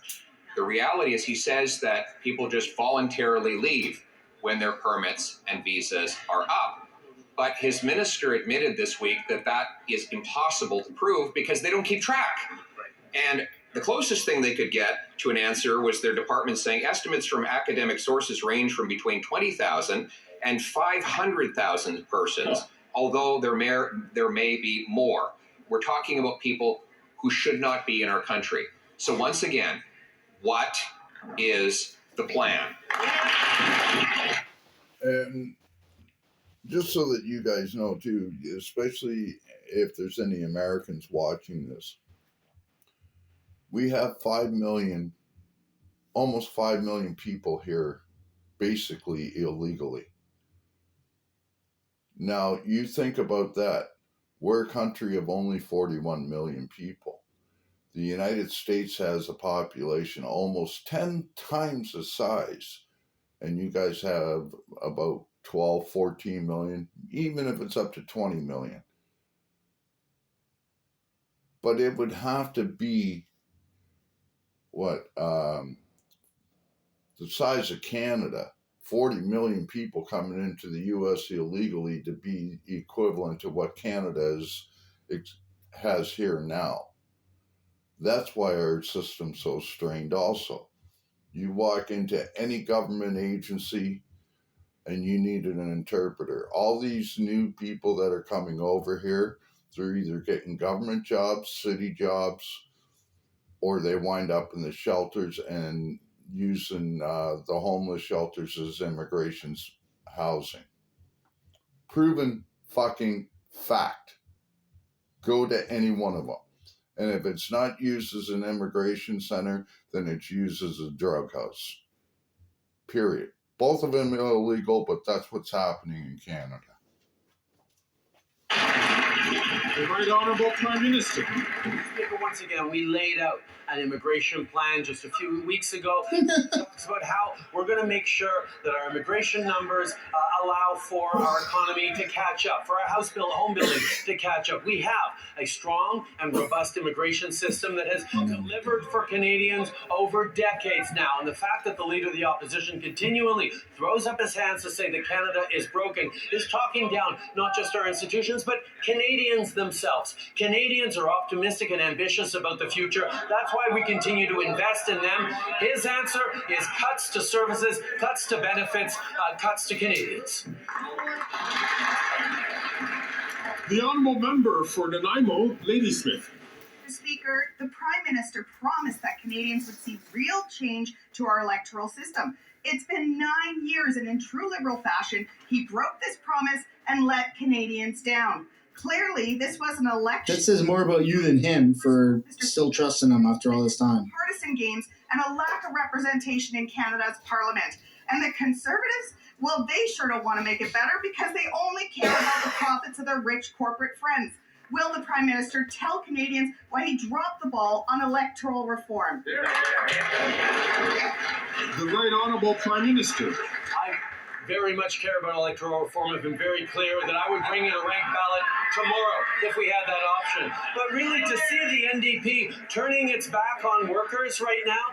The reality is he says that people just voluntarily leave when their permits and visas are up. But his minister admitted this week that that is impossible to prove because they don't keep track. And the closest thing they could get to an answer was their department saying estimates from academic sources range from between 20,000 and 500,000 persons, although there may be more. We're talking about people who should not be in our country. So once again, what is the plan? And just so that you guys know too, especially if there's any Americans watching this, we have 5 million, almost 5 million people here basically illegally. Now, you think about that. We're a country of only 41 million people. The United States has a population almost 10 times the size, and you guys have about 12, 14 million, even if it's up to 20 million. But it would have to be the size of Canada, 40 million people coming into the U.S. illegally to be equivalent to what Canada has here now. That's why our system's so strained also. You walk into any government agency, and you needed an interpreter. All these new people that are coming over here, they're either getting government jobs, city jobs, or they wind up in the shelters and using the homeless shelters as immigration's housing. Proven fucking fact. Go to any one of them. And if it's not used as an immigration center, then it's used as a drug house. Period. Both of them are illegal, but that's what's happening in Canada. The Right Honourable Prime Minister. Speaker, once again, we laid out an immigration plan just a few weeks ago. It talks about how we're going to make sure that our immigration numbers allow for our economy to catch up, for our home building to catch up. We have a strong and robust immigration system that has delivered for Canadians over decades now. And the fact that the Leader of the Opposition continually throws up his hands to say that Canada is broken is talking down not just our institutions, but Canadians themselves. Canadians are optimistic and ambitious about the future. That's why we continue to invest in them. His answer is cuts to services, cuts to benefits, cuts to Canadians. The Honourable Member for Nanaimo, Ladysmith. Mr. Speaker, the Prime Minister promised that Canadians would see real change to our electoral system. It's been 9 years, and in true Liberal fashion, he broke this promise and let Canadians down. Clearly, this was an election. That says more about you than him for still trusting him after all this time. Partisan games and a lack of representation in Canada's Parliament. And the Conservatives, well, they sure don't want to make it better because they only care about the profits of their rich corporate friends. Will the Prime Minister tell Canadians why he dropped the ball on electoral reform? The Right Honourable Prime Minister. I very much care about electoral reform. I've been very clear that I would bring in a ranked ballot tomorrow if we had that option. But really, to see the NDP turning its back on workers right now,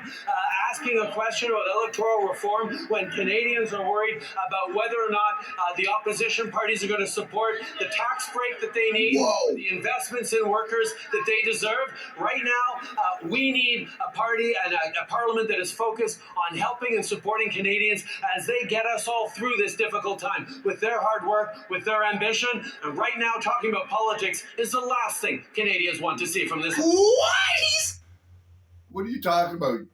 asking a question about electoral reform when Canadians are worried about whether or not the opposition parties are going to support the tax break that they need, the investments in workers that they deserve. Right now, we need a party and a parliament that is focused on helping and supporting Canadians as they get us all through this difficult time with their hard work, with their ambition. And right now, talking about politics is the last thing Canadians want to see from this. What are you talking about?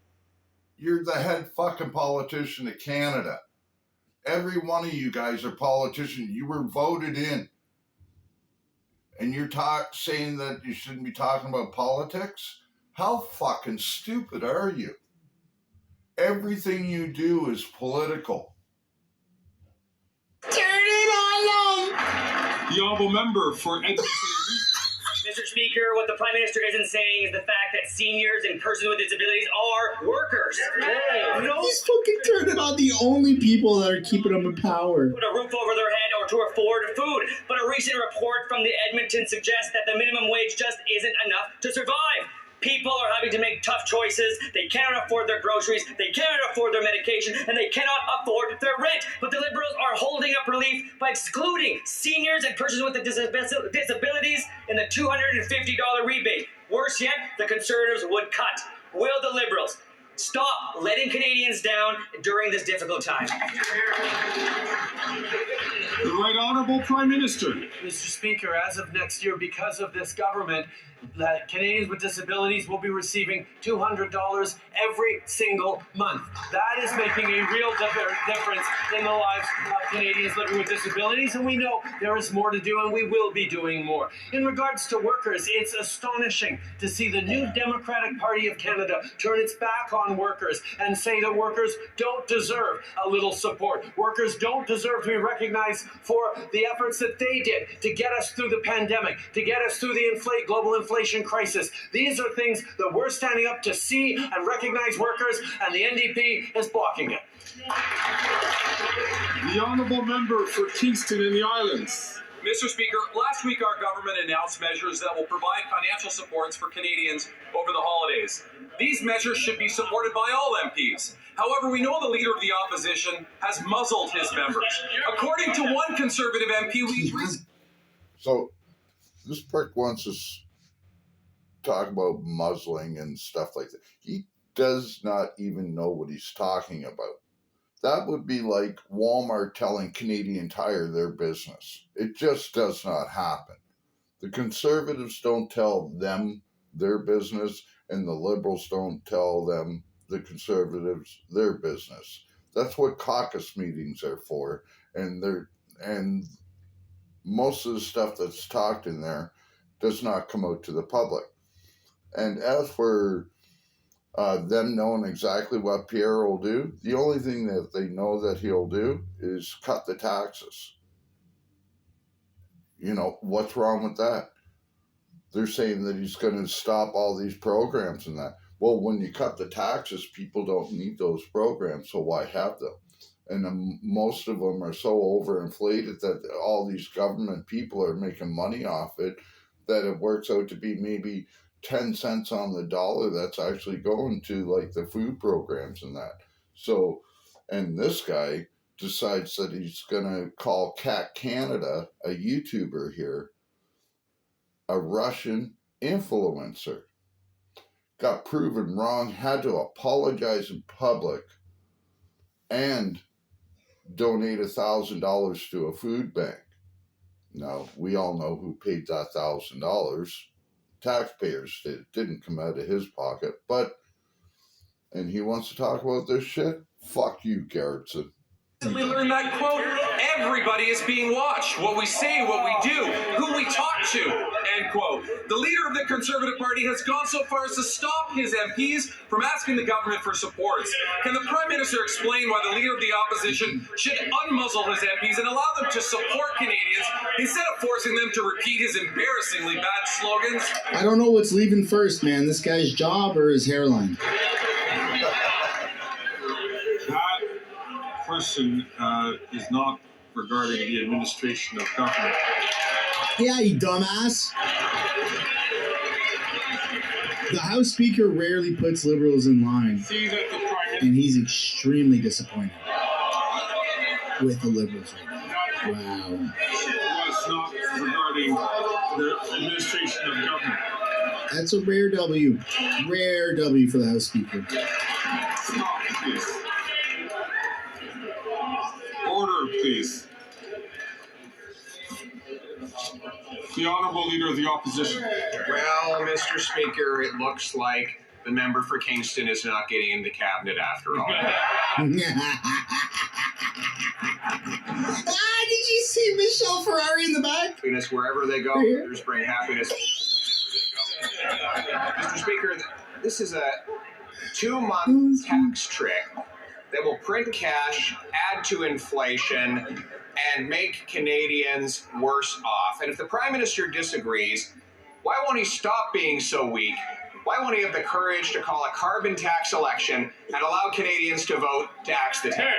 You're the head fucking politician of Canada. Every one of you guys are politicians. You were voted in. And you're saying that you shouldn't be talking about politics? How fucking stupid are you? Everything you do is political. Turn it on! The Honourable Member for Edmonton. Mr. Speaker, what the Prime Minister isn't saying is the fact that seniors and persons with disabilities are workers. He's fucking turning on the only people that are keeping them in power. Put a roof over their head or to afford food. But a recent report from the Edmonton suggests that the minimum wage just isn't enough to survive. People are having to make tough choices. They cannot afford their groceries, they cannot afford their medication, and they cannot afford their rent. But the Liberals are holding up relief by excluding seniors and persons with disabilities in the $250 rebate. Worse yet, the Conservatives would cut. Will the Liberals stop letting Canadians down during this difficult time? The Right Honourable Prime Minister. Mr. Speaker, as of next year, because of this government, that Canadians with disabilities will be receiving $200 every single month. That is making a real difference in the lives of Canadians living with disabilities, and we know there is more to do, and we will be doing more. In regards to workers, it's astonishing to see the new Democratic Party of Canada turn its back on workers and say that workers don't deserve a little support. Workers don't deserve to be recognized for the efforts that they did to get us through the pandemic, to get us through the global inflation crisis. These are things that we're standing up to see and recognize workers, and the NDP is blocking it. The Honourable Member for Kingston and the Islands. Mr. Speaker, last week our government announced measures that will provide financial supports for Canadians over the holidays. These measures should be supported by all MPs. However, we know the Leader of the Opposition has muzzled his members. According to one Conservative MP, So, this prick wants us to talk about muzzling and stuff like that. He does not even know what he's talking about. That would be like Walmart telling Canadian Tire their business. It just does not happen. The Conservatives don't tell them their business, and the Liberals don't tell them, the Conservatives, their business. That's what caucus meetings are for, and most of the stuff that's talked in there does not come out to the public. And as for them knowing exactly what Pierre will do, the only thing that they know that he'll do is cut the taxes. You know, what's wrong with that? They're saying that he's going to stop all these programs and that. Well, when you cut the taxes, people don't need those programs, so why have them? And most of them are so overinflated that all these government people are making money off it that it works out to be maybe 10 cents on the dollar that's actually going to like the food programs and that. So, and this guy decides that he's going to call Cked Canada, a YouTuber here, a Russian influencer. Got proven wrong, had to apologize in public, and donate $1,000 to a food bank. Now, we all know who paid that $1,000. Taxpayers did. It didn't come out of his pocket, and he wants to talk about this shit? Fuck you, Garrettson. We learned that quote, everybody is being watched. What we say, what we do, who we talk to, end quote. The leader of the Conservative Party has gone so far as to stop his MPs from asking the government for supports. Can the Prime Minister explain why the leader of the opposition should unmuzzle his MPs and allow them to support Canadians instead of forcing them to repeat his embarrassingly bad slogans? I don't know what's leaving first, man. This guy's job or his hairline? Question is not regarding the administration of government. Yeah, you dumbass. The House Speaker rarely puts Liberals in line, See that the Prime and he's extremely disappointed with the Liberals right now. Wow. was not regarding the administration of government. That's a rare W. Rare W for the House Speaker. Stop, please. Order, please. The Honourable Leader of the Opposition. Well, Mr. Speaker, it looks like the member for Kingston is not getting into cabinet after all. Did you see Michelle Ferrari in the back? Happiness wherever they go, leaders bring happiness wherever they go. Mr. Speaker, this is a 2-month tax trick that will print cash, add to inflation, and make Canadians worse off. And if the Prime Minister disagrees, why won't he stop being so weak? Why won't he have the courage to call a carbon tax election and allow Canadians to vote to axe the tax?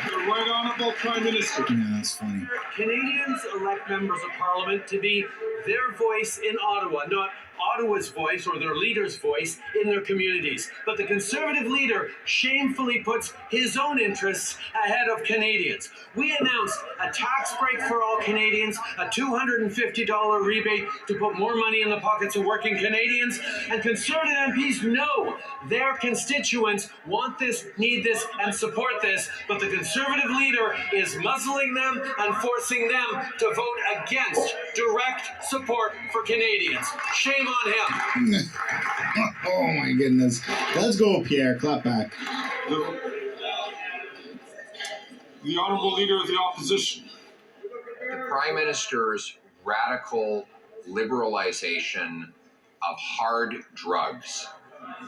The Right Honourable Prime Minister. Yeah, that's funny. Canadians elect members of Parliament to be their voice in Ottawa, not Ottawa's voice or their leader's voice in their communities. But the Conservative leader shamefully puts his own interests ahead of Canadians. We announced a tax break for all Canadians, a $250 rebate to put more money in the pockets of working Canadians, and Conservative MPs know their constituents want this, need this, and support this, but the Conservative leader is muzzling them and forcing them to vote against direct support for Canadians. Shame on him. Oh my goodness. Let's go, Pierre. Clap back. The Honourable Leader of the Opposition. The Prime Minister's radical liberalization of hard drugs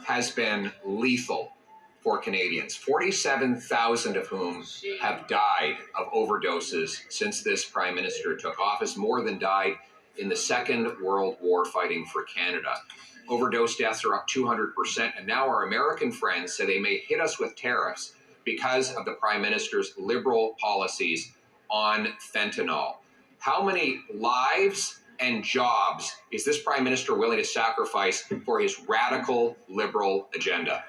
has been lethal for Canadians, 47,000 of whom have died of overdoses since this Prime Minister took office, more than died in the Second World War fighting for Canada. Overdose deaths are up 200%, and now our American friends say they may hit us with tariffs because of the Prime Minister's liberal policies on fentanyl. How many lives and jobs is this Prime Minister willing to sacrifice for his radical liberal agenda?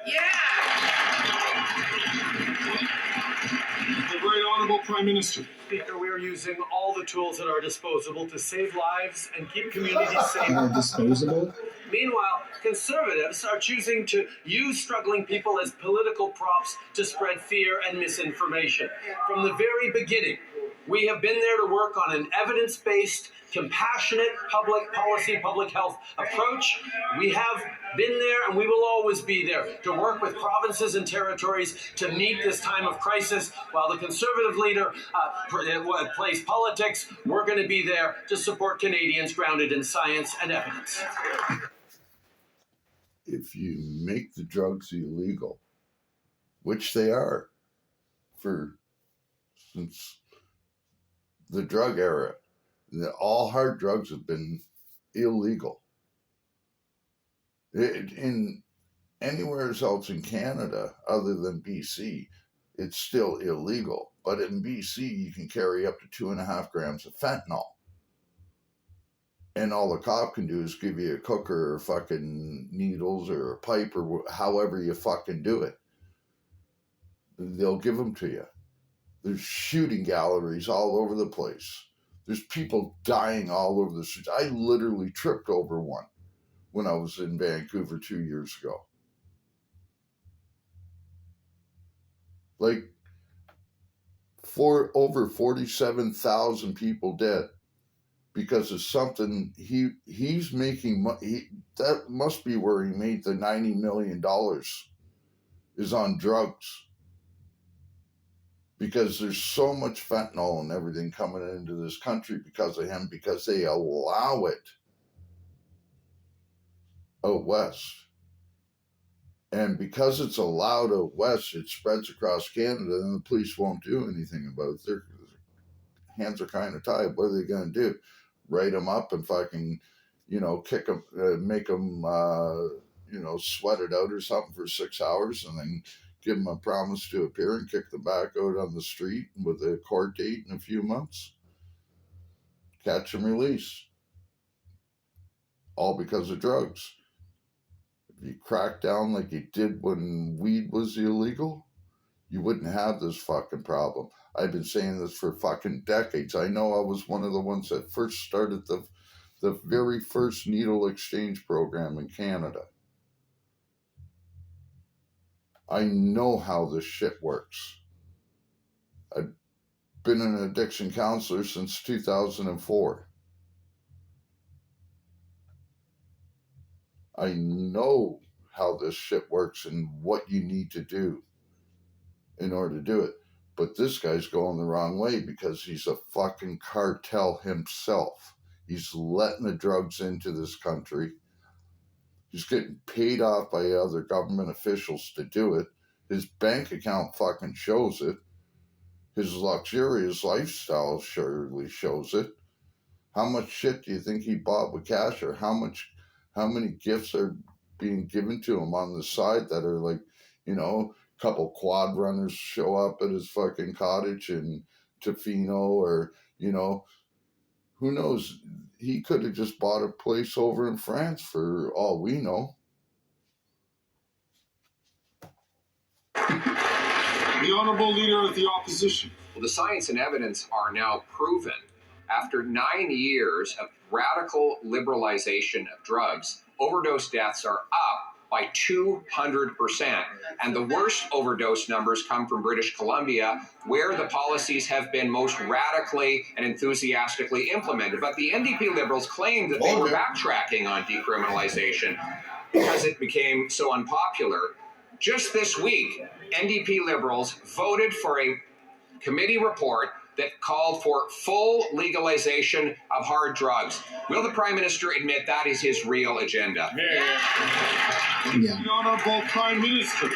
The Right Honourable Prime Minister. Speaker, we are using all the tools at our disposal to save lives and keep communities safe. Disposable? Meanwhile, Conservatives are choosing to use struggling people as political props to spread fear and misinformation. From the very beginning, we have been there to work on an evidence-based, compassionate public policy, public health approach. We have been there and we will always be there to work with provinces and territories to meet this time of crisis. While the Conservative leader plays politics, we're going to be there to support Canadians grounded in science and evidence. If you make the drugs illegal, which they are since the drug era, all hard drugs have been illegal. In anywhere else in Canada other than BC, it's still illegal. But in BC, you can carry up to 2.5 grams of fentanyl. And all the cop can do is give you a cooker or fucking needles or a pipe or however you fucking do it. They'll give them to you. There's shooting galleries all over the place. There's people dying all over the streets. I literally tripped over one when I was in Vancouver 2 years ago. Like, over 47,000 people dead because of something he's making money. That must be where he made the $90 million is on drugs. Because there's so much fentanyl and everything coming into this country because of him, because they allow it out west. And because it's allowed out west, it spreads across Canada and the police won't do anything about it. Their hands are kind of tied. What are they going to do? Write them up and fucking, kick them, make them, sweat it out or something for 6 hours and then give them a promise to appear and kick them back out on the street with a court date in a few months? Catch and release. All because of drugs. If you crack down like you did when weed was illegal, you wouldn't have this fucking problem. I've been saying this for fucking decades. I know I was one of the ones that first started the very first needle exchange program in Canada. I know how this shit works. I've been an addiction counselor since 2004. I know how this shit works and what you need to do in order to do it. But this guy's going the wrong way because he's a fucking cartel himself. He's letting the drugs into this country. He's getting paid off by other government officials to do it. His bank account fucking shows it. His luxurious lifestyle surely shows it. How much shit do you think he bought with cash, or how many gifts are being given to him on the side that are like, couple quad runners show up at his fucking cottage in Tofino, or, who knows? He could have just bought a place over in France for all we know. The Honourable Leader of the Opposition. Well, the science and evidence are now proven. After 9 years of radical liberalization of drugs, overdose deaths are up by 200%. And the worst overdose numbers come from British Columbia, where the policies have been most radically and enthusiastically implemented. But the NDP Liberals claimed that they were backtracking on decriminalization because it became so unpopular. Just this week, NDP Liberals voted for a committee report that called for full legalization of hard drugs. Will the Prime Minister admit that is his real agenda? The Honourable Prime Minister.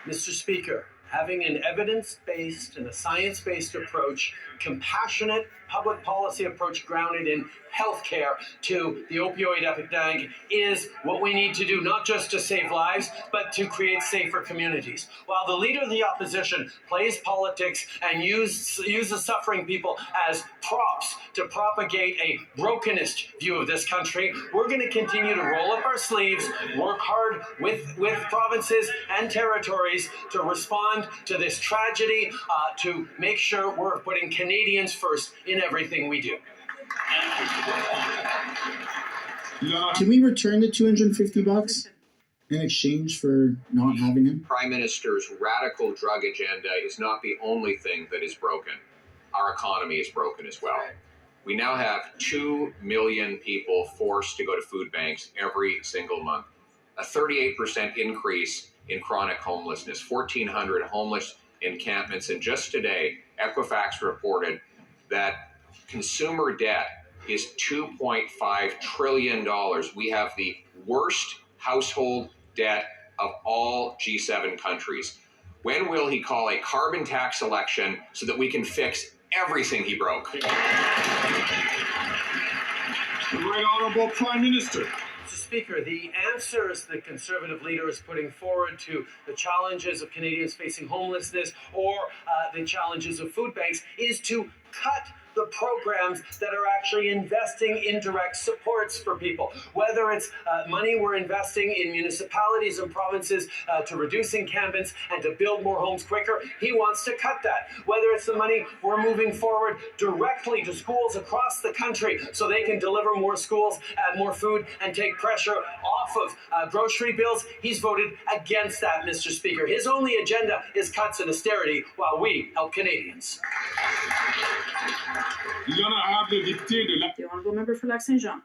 Mr. Speaker, having an evidence-based and a science-based approach, compassionate public policy approach grounded in healthcare to the opioid epidemic is what we need to do, not just to save lives, but to create safer communities. While the Leader of the Opposition plays politics and uses suffering people as props to propagate a brokenist view of this country, we're going to continue to roll up our sleeves, work hard with provinces and territories to respond to this tragedy, to make sure we're putting Canadians first in everything we do. Yeah. Can we return the $250 in exchange for not having him? Prime Minister's radical drug agenda is not the only thing that is broken. Our economy is broken as well. We now have 2 million people forced to go to food banks every single month, a 38% increase in chronic homelessness, 1,400 homeless encampments. And just today, Equifax reported that consumer debt is $2.5 trillion. We have the worst household debt of all G7 countries. When will he call a carbon tax election so that we can fix everything he broke? The Right Honourable Prime Minister. Mr. Speaker, the answers the Conservative leader is putting forward to the challenges of Canadians facing homelessness or the challenges of food banks is to cut the programs that are actually investing in direct supports for people. Whether it's money we're investing in municipalities and provinces to reduce encampments and to build more homes quicker, he wants to cut that. Whether it's the money we're moving forward directly to schools across the country so they can deliver more schools, more food, and take pressure off of grocery bills, he's voted against that, Mr. Speaker. His only agenda is cuts and austerity while we help Canadians. The Honourable Member for Lac-Saint-Jean.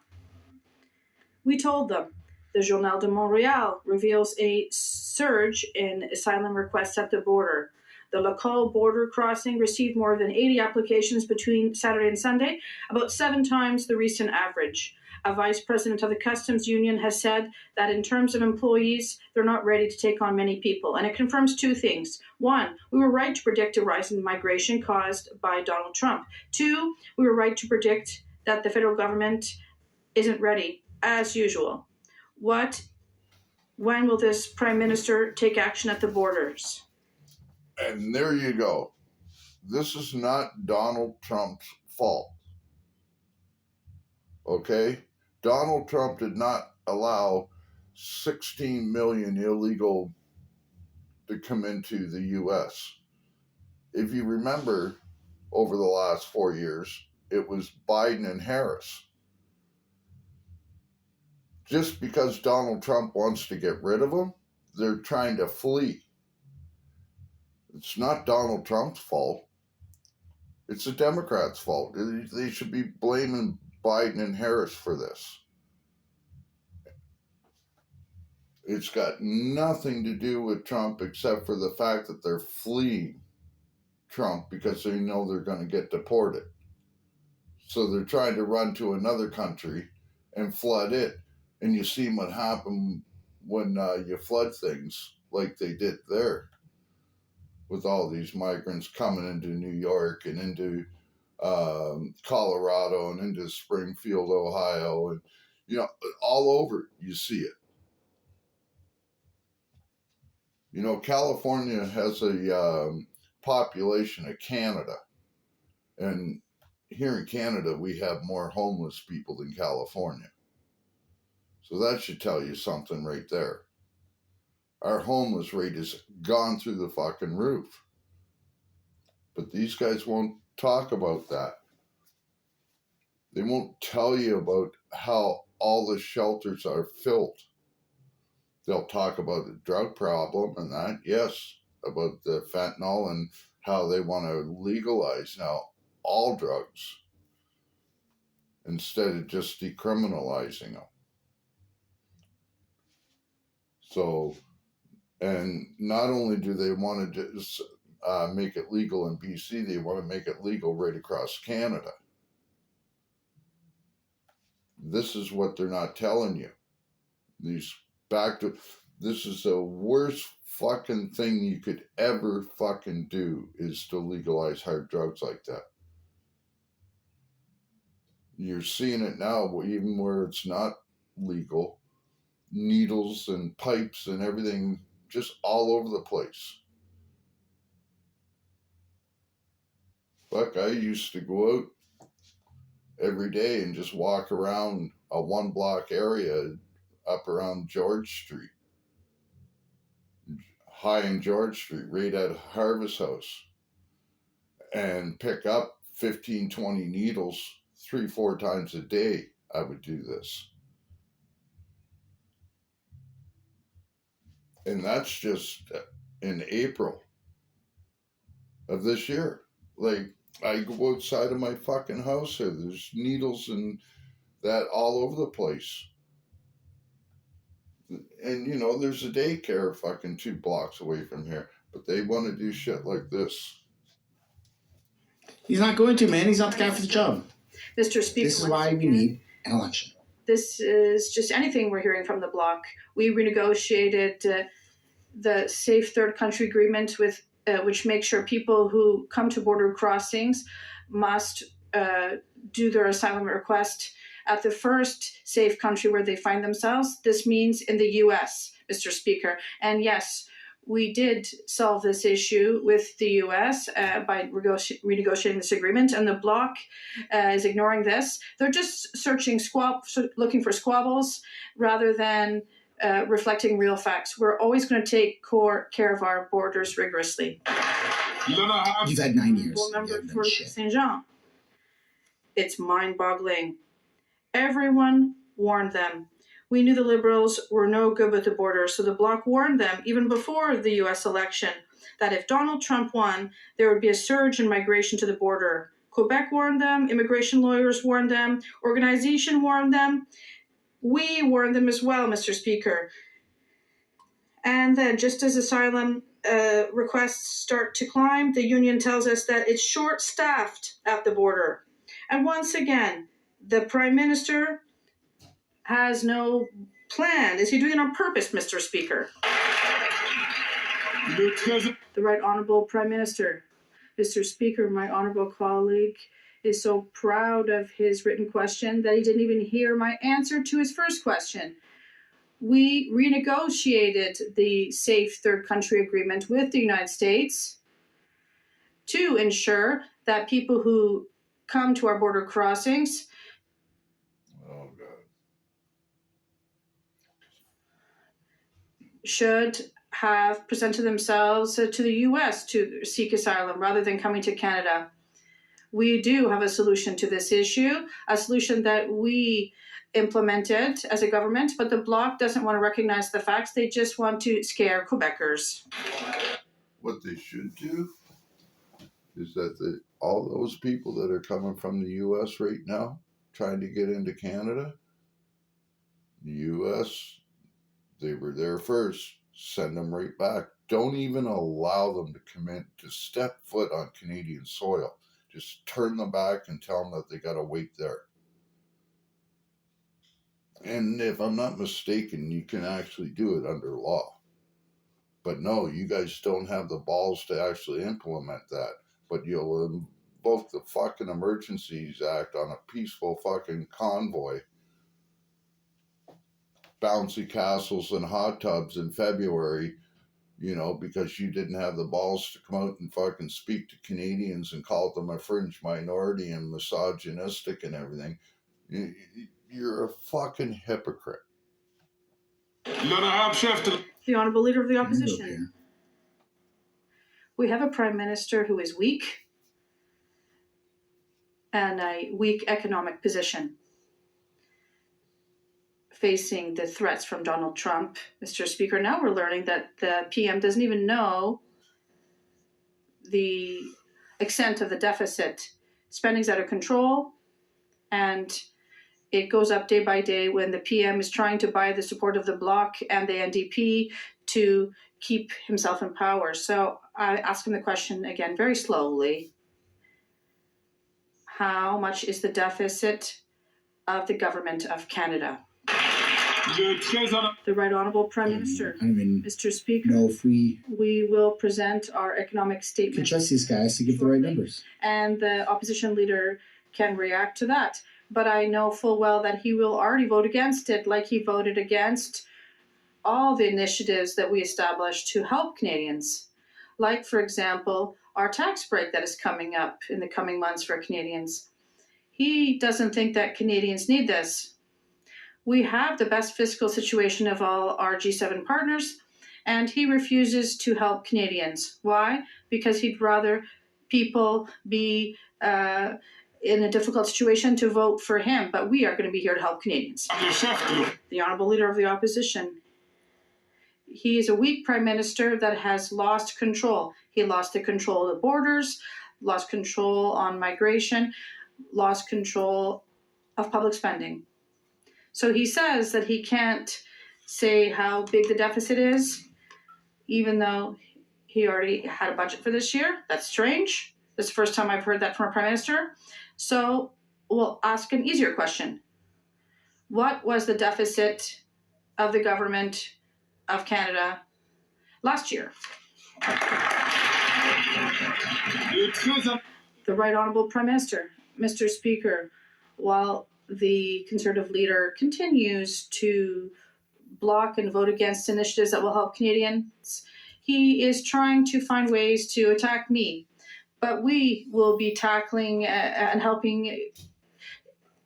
We told them. The Journal de Montréal reveals a surge in asylum requests at the border. The Lacal border crossing received more than 80 applications between Saturday and Sunday, about 7 times the recent average. A vice president of the Customs Union has said that in terms of employees, they're not ready to take on many people. And it confirms 2 things. 1, we were right to predict a rise in migration caused by Donald Trump. 2, we were right to predict that the federal government isn't ready, as usual. When will this Prime Minister take action at the borders? And there you go. This is not Donald Trump's fault. Okay? Donald Trump did not allow 16 million illegal to come into the U.S. If you remember, over the last 4 years, it was Biden and Harris. Just because Donald Trump wants to get rid of them, they're trying to flee. It's not Donald Trump's fault. It's the Democrats' fault. They should be blaming Biden and Harris for this. It's got nothing to do with Trump except for the fact that they're fleeing Trump because they know they're going to get deported. So they're trying to run to another country and flood it. And you see what happened when you flood things like they did there with all these migrants coming into New York and into Colorado and into Springfield, Ohio, and all over you see it. California has a population of Canada, and here in Canada we have more homeless people than California. So that should tell you something right there. Our homeless rate has gone through the fucking roof. But these guys won't talk about that. They won't tell you about how all the shelters are filled. They'll talk about the drug problem and that, yes, about the fentanyl and how they want to legalize now all drugs instead of just decriminalizing them. So, and not only do they want to just make it legal in BC, they want to make it legal right across Canada. This is what they're not telling you. This is the worst fucking thing you could ever fucking do is to legalize hard drugs like that. You're seeing it now, even where it's not legal. Needles and pipes and everything just all over the place. Fuck, I used to go out every day and just walk around a 1-block area up around George Street. High in George Street, right at Harvest House, and pick up 15, 20 needles 3-4 times a day. I would do this. And that's just in April of this year. Like, I go outside of my fucking house here. There's needles and that all over the place. And, you know, there's a daycare fucking 2 blocks away from here. But they want to do shit like this. He's not going to, man. He's not the guy for the job. Mr. Speaker, This is why we need an election. This is just anything we're hearing from the bloc. We renegotiated the Safe Third Country Agreement, with which makes sure people who come to border crossings must do their asylum request at the first safe country where they find themselves. This means in the U.S., Mr. Speaker. And yes, we did solve this issue with the U.S. By renegotiating this agreement, and the bloc is ignoring this. They're just looking for squabbles rather than reflecting real facts. We're always going to take care of our borders rigorously. You've had 9 years. Member for Saint Jean. It's mind-boggling. Everyone warned them. We knew the Liberals were no good with the border, so the bloc warned them, even before the U.S. election, that if Donald Trump won, there would be a surge in migration to the border. Quebec warned them, immigration lawyers warned them, organization warned them. We warned them as well, Mr. Speaker. And then, just as asylum requests start to climb, the union tells us that it's short-staffed at the border. And once again, the Prime Minister has no plan. Is he doing it on purpose, Mr. Speaker? The Right Honourable Prime Minister. Mr. Speaker, my honourable colleague is so proud of his written question that he didn't even hear my answer to his first question. We renegotiated the Safe Third Country Agreement with the United States to ensure that people who come to our border crossings should have presented themselves to the U.S. to seek asylum rather than coming to Canada. We do have a solution to this issue, a solution that we implemented as a government, but the bloc doesn't want to recognize the facts. They just want to scare Quebecers. What they should do is that all those people that are coming from the U.S. right now, trying to get into Canada, the U.S., they were there first. Send them right back. Don't even allow them to commit to step foot on Canadian soil. Just turn them back and tell them that they got to wait there. And if I'm not mistaken, you can actually do it under law. But no, you guys don't have the balls to actually implement that. But you'll invoke the fucking Emergencies Act on a peaceful fucking convoy. Bouncy castles and hot tubs in February, you know, because you didn't have the balls to come out and fucking speak to Canadians and call them a fringe minority and misogynistic and everything. You're a fucking hypocrite. The Honourable Leader of the Opposition. We have a Prime Minister who is weak and a weak economic position. Facing the threats from Donald Trump, Mr. Speaker, now we're learning that the PM doesn't even know the extent of the deficit. Spending's out of control, and it goes up day by day when the PM is trying to buy the support of the bloc and the NDP to keep himself in power. So I ask him the question again very slowly. How much is the deficit of the government of Canada? The Right Honourable Prime Minister. Mr. Speaker, no, if we will present our economic statement. can trust these guys to give the right numbers. And the opposition leader can react to that. But I know full well that he will already vote against it, like he voted against all the initiatives that we established to help Canadians. Like, for example, our tax break that is coming up in the coming months for Canadians. He doesn't think that Canadians need this. We have the best fiscal situation of all our G7 partners, and he refuses to help Canadians. Why? Because he'd rather people be in a difficult situation to vote for him, but we are going to be here to help Canadians. The Honourable Leader of the Opposition. he is a weak prime minister that has lost control. He lost the control of the borders, lost control on migration, lost control of public spending. So he says that he can't say how big the deficit is, even though he already had a budget for this year. That's strange. That's the first time I've heard that from a prime minister. So we'll ask an easier question. What was the deficit of the government of Canada last year? The Right Honourable Prime Minister. Mr. Speaker, while the Conservative leader continues to block and vote against initiatives that will help Canadians, he is trying to find ways to attack me. But we will be tackling and helping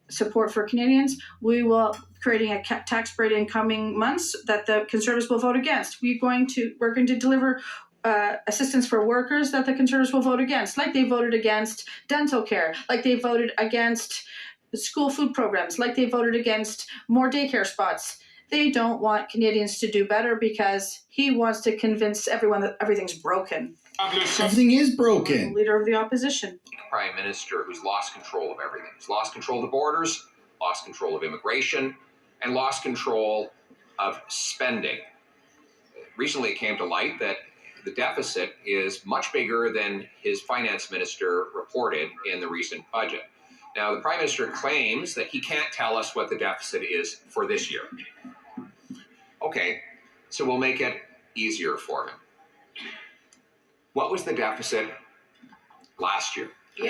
support for Canadians. We will creating a tax break in coming months that the Conservatives will vote against. We're going to deliver assistance for workers that the Conservatives will vote against, like they voted against dental care, like they voted against school food programs, like they voted against more daycare spots. They don't want Canadians to do better because he wants to convince everyone that everything's broken. Everything is broken. The leader of the opposition. Prime Minister who's lost control of everything. He's lost control of the borders, lost control of immigration, and lost control of spending. Recently it came to light that the deficit is much bigger than his finance minister reported in the recent budget. Now, the Prime Minister claims that he can't tell us what the deficit is for this year. Okay, so we'll make it easier for him. What was the deficit last year? The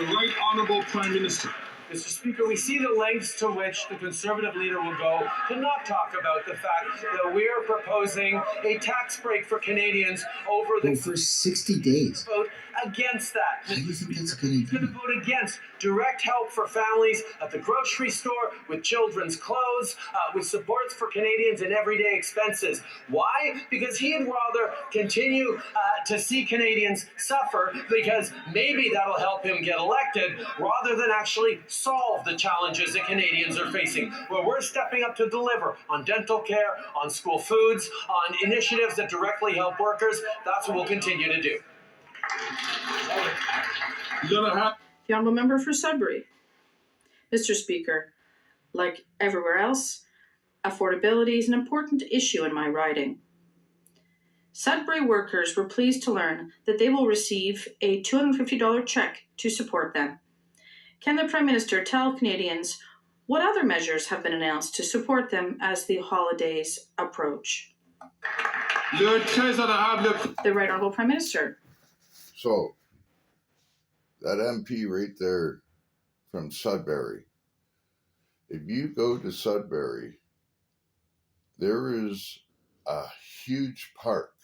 Right Honourable Prime Minister. Mr. Speaker, we see the lengths to which the Conservative leader will go to not talk about the fact that we are proposing a tax break for Canadians over the for 60 days. Vote against that. How do you think that's a good He's going to idea? vote against direct help for families at the grocery store, with children's clothes, with supports for Canadians in everyday expenses. Why? Because he'd rather continue to see Canadians suffer, because maybe that'll help him get elected, rather than actually solve the challenges that Canadians are facing. Where we're stepping up to deliver on dental care, on school foods, on initiatives that directly help workers. That's what we'll continue to do. The Honourable Member for Sudbury. Mr. Speaker, like everywhere else, affordability is an important issue in my riding. Sudbury workers were pleased to learn that they will receive a $250 check to support them. Can the Prime Minister tell Canadians what other measures have been announced to support them as the holidays approach? The Right Honourable Prime Minister. So, that MP right there from Sudbury, if you go to Sudbury, there is a huge park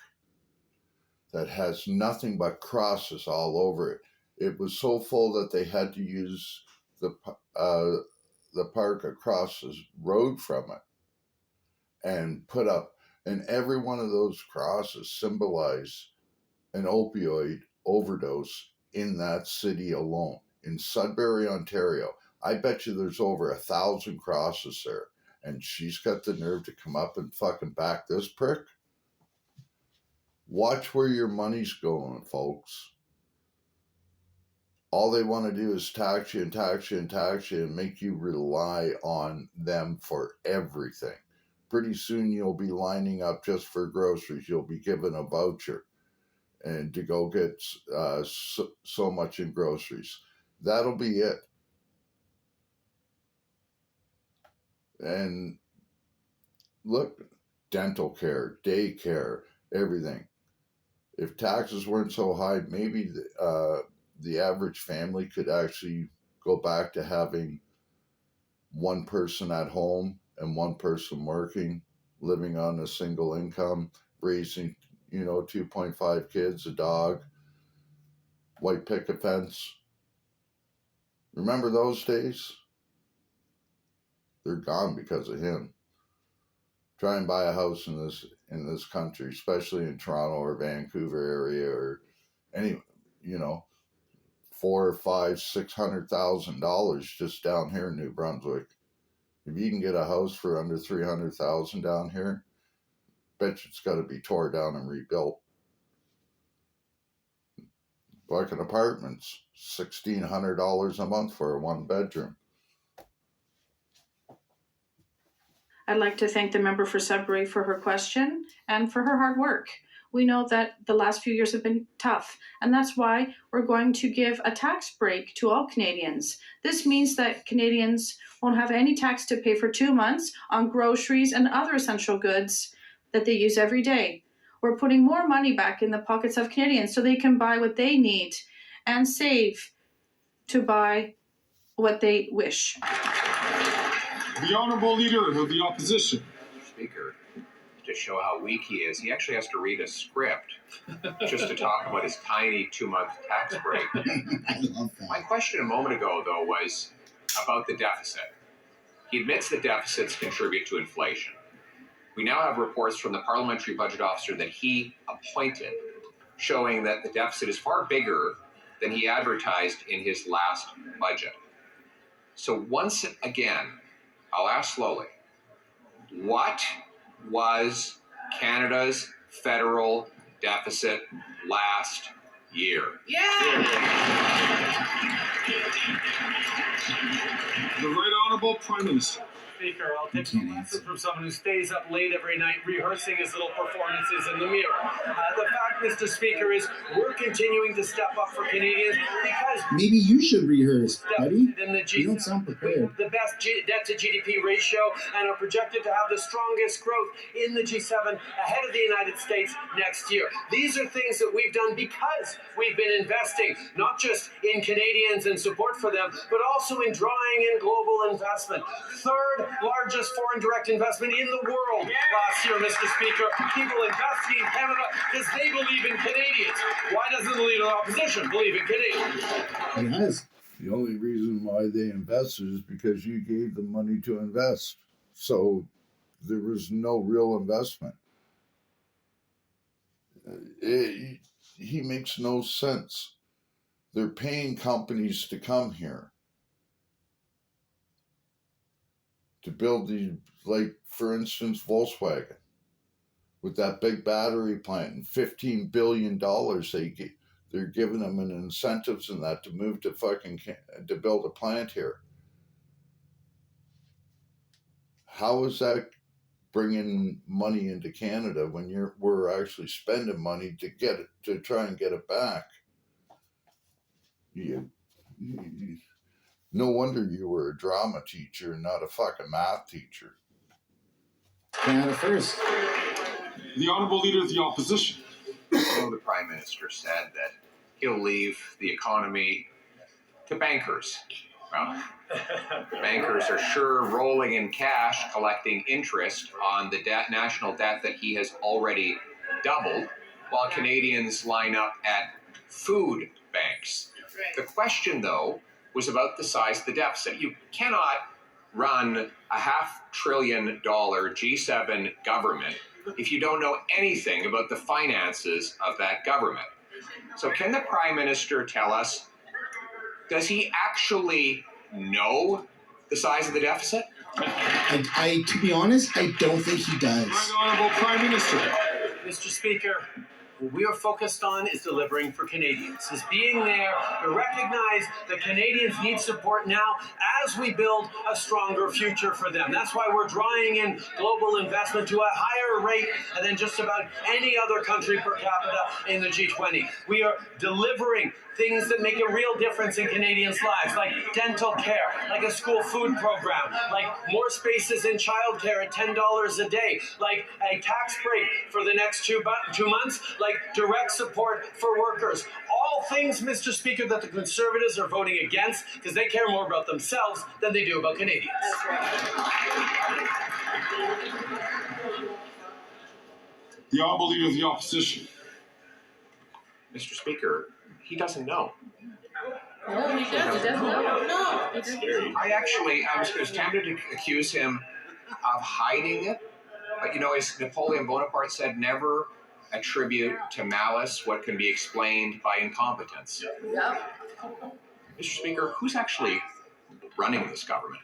that has nothing but crosses all over it. It was so full that they had to use the park across the road from it and put up, and every one of those crosses symbolize an opioid overdose in that city alone. In Sudbury, Ontario, I bet you there's over 1,000 crosses there, and she's got the nerve to come up and fucking back this prick. Watch where your money's going, folks. All they want to do is tax you and tax you and tax you and make you rely on them for everything. Pretty soon you'll be lining up just for groceries. You'll be given a voucher and to go get so much in groceries. That'll be it. And look, dental care, daycare, everything. If taxes weren't so high, maybe the average family could actually go back to having one person at home and one person working, living on a single income, raising 2.5 kids, a dog, white picket fence. Remember those days? They're gone because of him. Try and buy a house in this country, especially in Toronto or Vancouver area or any, $400,000 or $500,000, $600,000 just down here in New Brunswick. If you can get a house for under $300,000 down here, bet you it's got to be tore down and rebuilt. Like an apartment's $1,600 a month for a 1-bedroom. I'd like to thank the member for Sudbury for her question and for her hard work. We know that the last few years have been tough, and that's why we're going to give a tax break to all Canadians. This means that Canadians won't have any tax to pay for 2 months on groceries and other essential goods that they use every day. We're putting more money back in the pockets of Canadians so they can buy what they need and save to buy what they wish. The Honourable Leader of the Opposition. Speaker, to show how weak he is, he actually has to read a script just to talk about his tiny 2-month tax break. I love that. My question a moment ago, though, was about the deficit. He admits that deficits contribute to inflation. We now have reports from the parliamentary budget officer that he appointed showing that the deficit is far bigger than he advertised in his last budget. So once again, I'll ask slowly, what was Canada's federal deficit last year? The Right Honourable Prime Minister. Speaker, I'll take a lesson from someone who stays up late every night rehearsing his little performances in the mirror. The fact, Mr. Speaker, is we're continuing to step up for Canadians because Maybe you should rehearse, buddy. in the You don't sound prepared. the best debt to GDP ratio and are projected to have the strongest growth in the G7 ahead of the United States next year. These are things that we've done because we've been investing not just in Canadians and support for them, but also in drawing in global investment. Third largest foreign direct investment in the world last year, Mr. Speaker. People investing in Canada because they believe in Canadians. Why doesn't the Leader of the Opposition believe in Canadians? He has. The only reason why they invested is because you gave them money to invest. So there was no real investment. He makes no sense. They're paying companies to come here to build these, like, for instance, Volkswagen with that big battery plant and $15 billion they're giving them in incentives and that to move to to build a plant here. How is that bringing money into Canada when we're actually spending money to try and get it back? No wonder you were a drama teacher and not a fucking math teacher. Canada first. The Honourable Leader of the Opposition. So the Prime Minister said that he'll leave the economy to bankers. Well, bankers are sure rolling in cash, collecting interest on the national debt that he has already doubled, while Canadians line up at food banks. The question, though, was about the size of the deficit. You cannot run a $500 billion G7 government if you don't know anything about the finances of that government. So can the Prime Minister tell us, does he actually know the size of the deficit? To be honest, I don't think he does. Right Honourable Prime Minister. Mr. Speaker, what we are focused on is delivering for Canadians, is being there to recognize that Canadians need support now as we build a stronger future for them. That's why we're drawing in global investment to a higher rate than just about any other country per capita in the G20. We are delivering things that make a real difference in Canadians' lives, like dental care, like a school food program, like more spaces in childcare at $10 a day, like a tax break for the next 2 months, like direct support for workers. All things, Mr. Speaker, that the Conservatives are voting against because they care more about themselves than they do about Canadians. The Honourable Leader of the Opposition. Mr. Speaker, he doesn't know. No, he doesn't know. No. I was tempted to accuse him of hiding it, but as Napoleon Bonaparte said, never attribute to malice what can be explained by incompetence. Yeah. Mr. Speaker, who's actually running this government.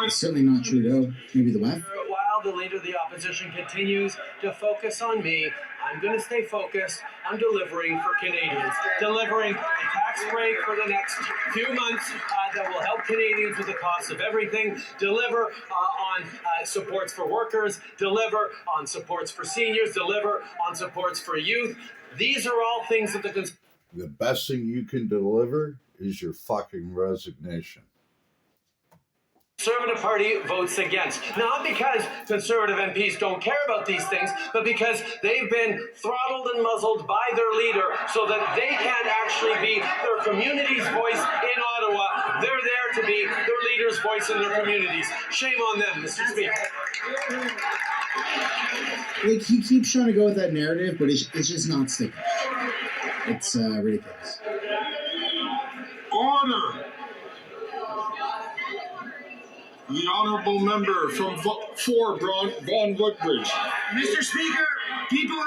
Certainly not Trudeau. Maybe the left. While the leader of the opposition continues to focus on me, I'm going to stay focused on delivering for Canadians, delivering a tax break for the next few months that will help Canadians with the cost of everything, deliver on supports for workers, deliver on supports for seniors, deliver on supports for youth. These are all things that the best thing you can deliver is your fucking resignation. Conservative Party votes against. Not because Conservative MPs don't care about these things, but because they've been throttled and muzzled by their leader so that they can't actually be their community's voice in Ottawa. They're there to be their leader's voice in their communities. Shame on them, Mr. Speaker. Like, he keeps trying to go with that narrative, but it's just not sticking. It's ridiculous. Order! The honourable member from for Vaughan Woodbridge. Mr. Speaker, people...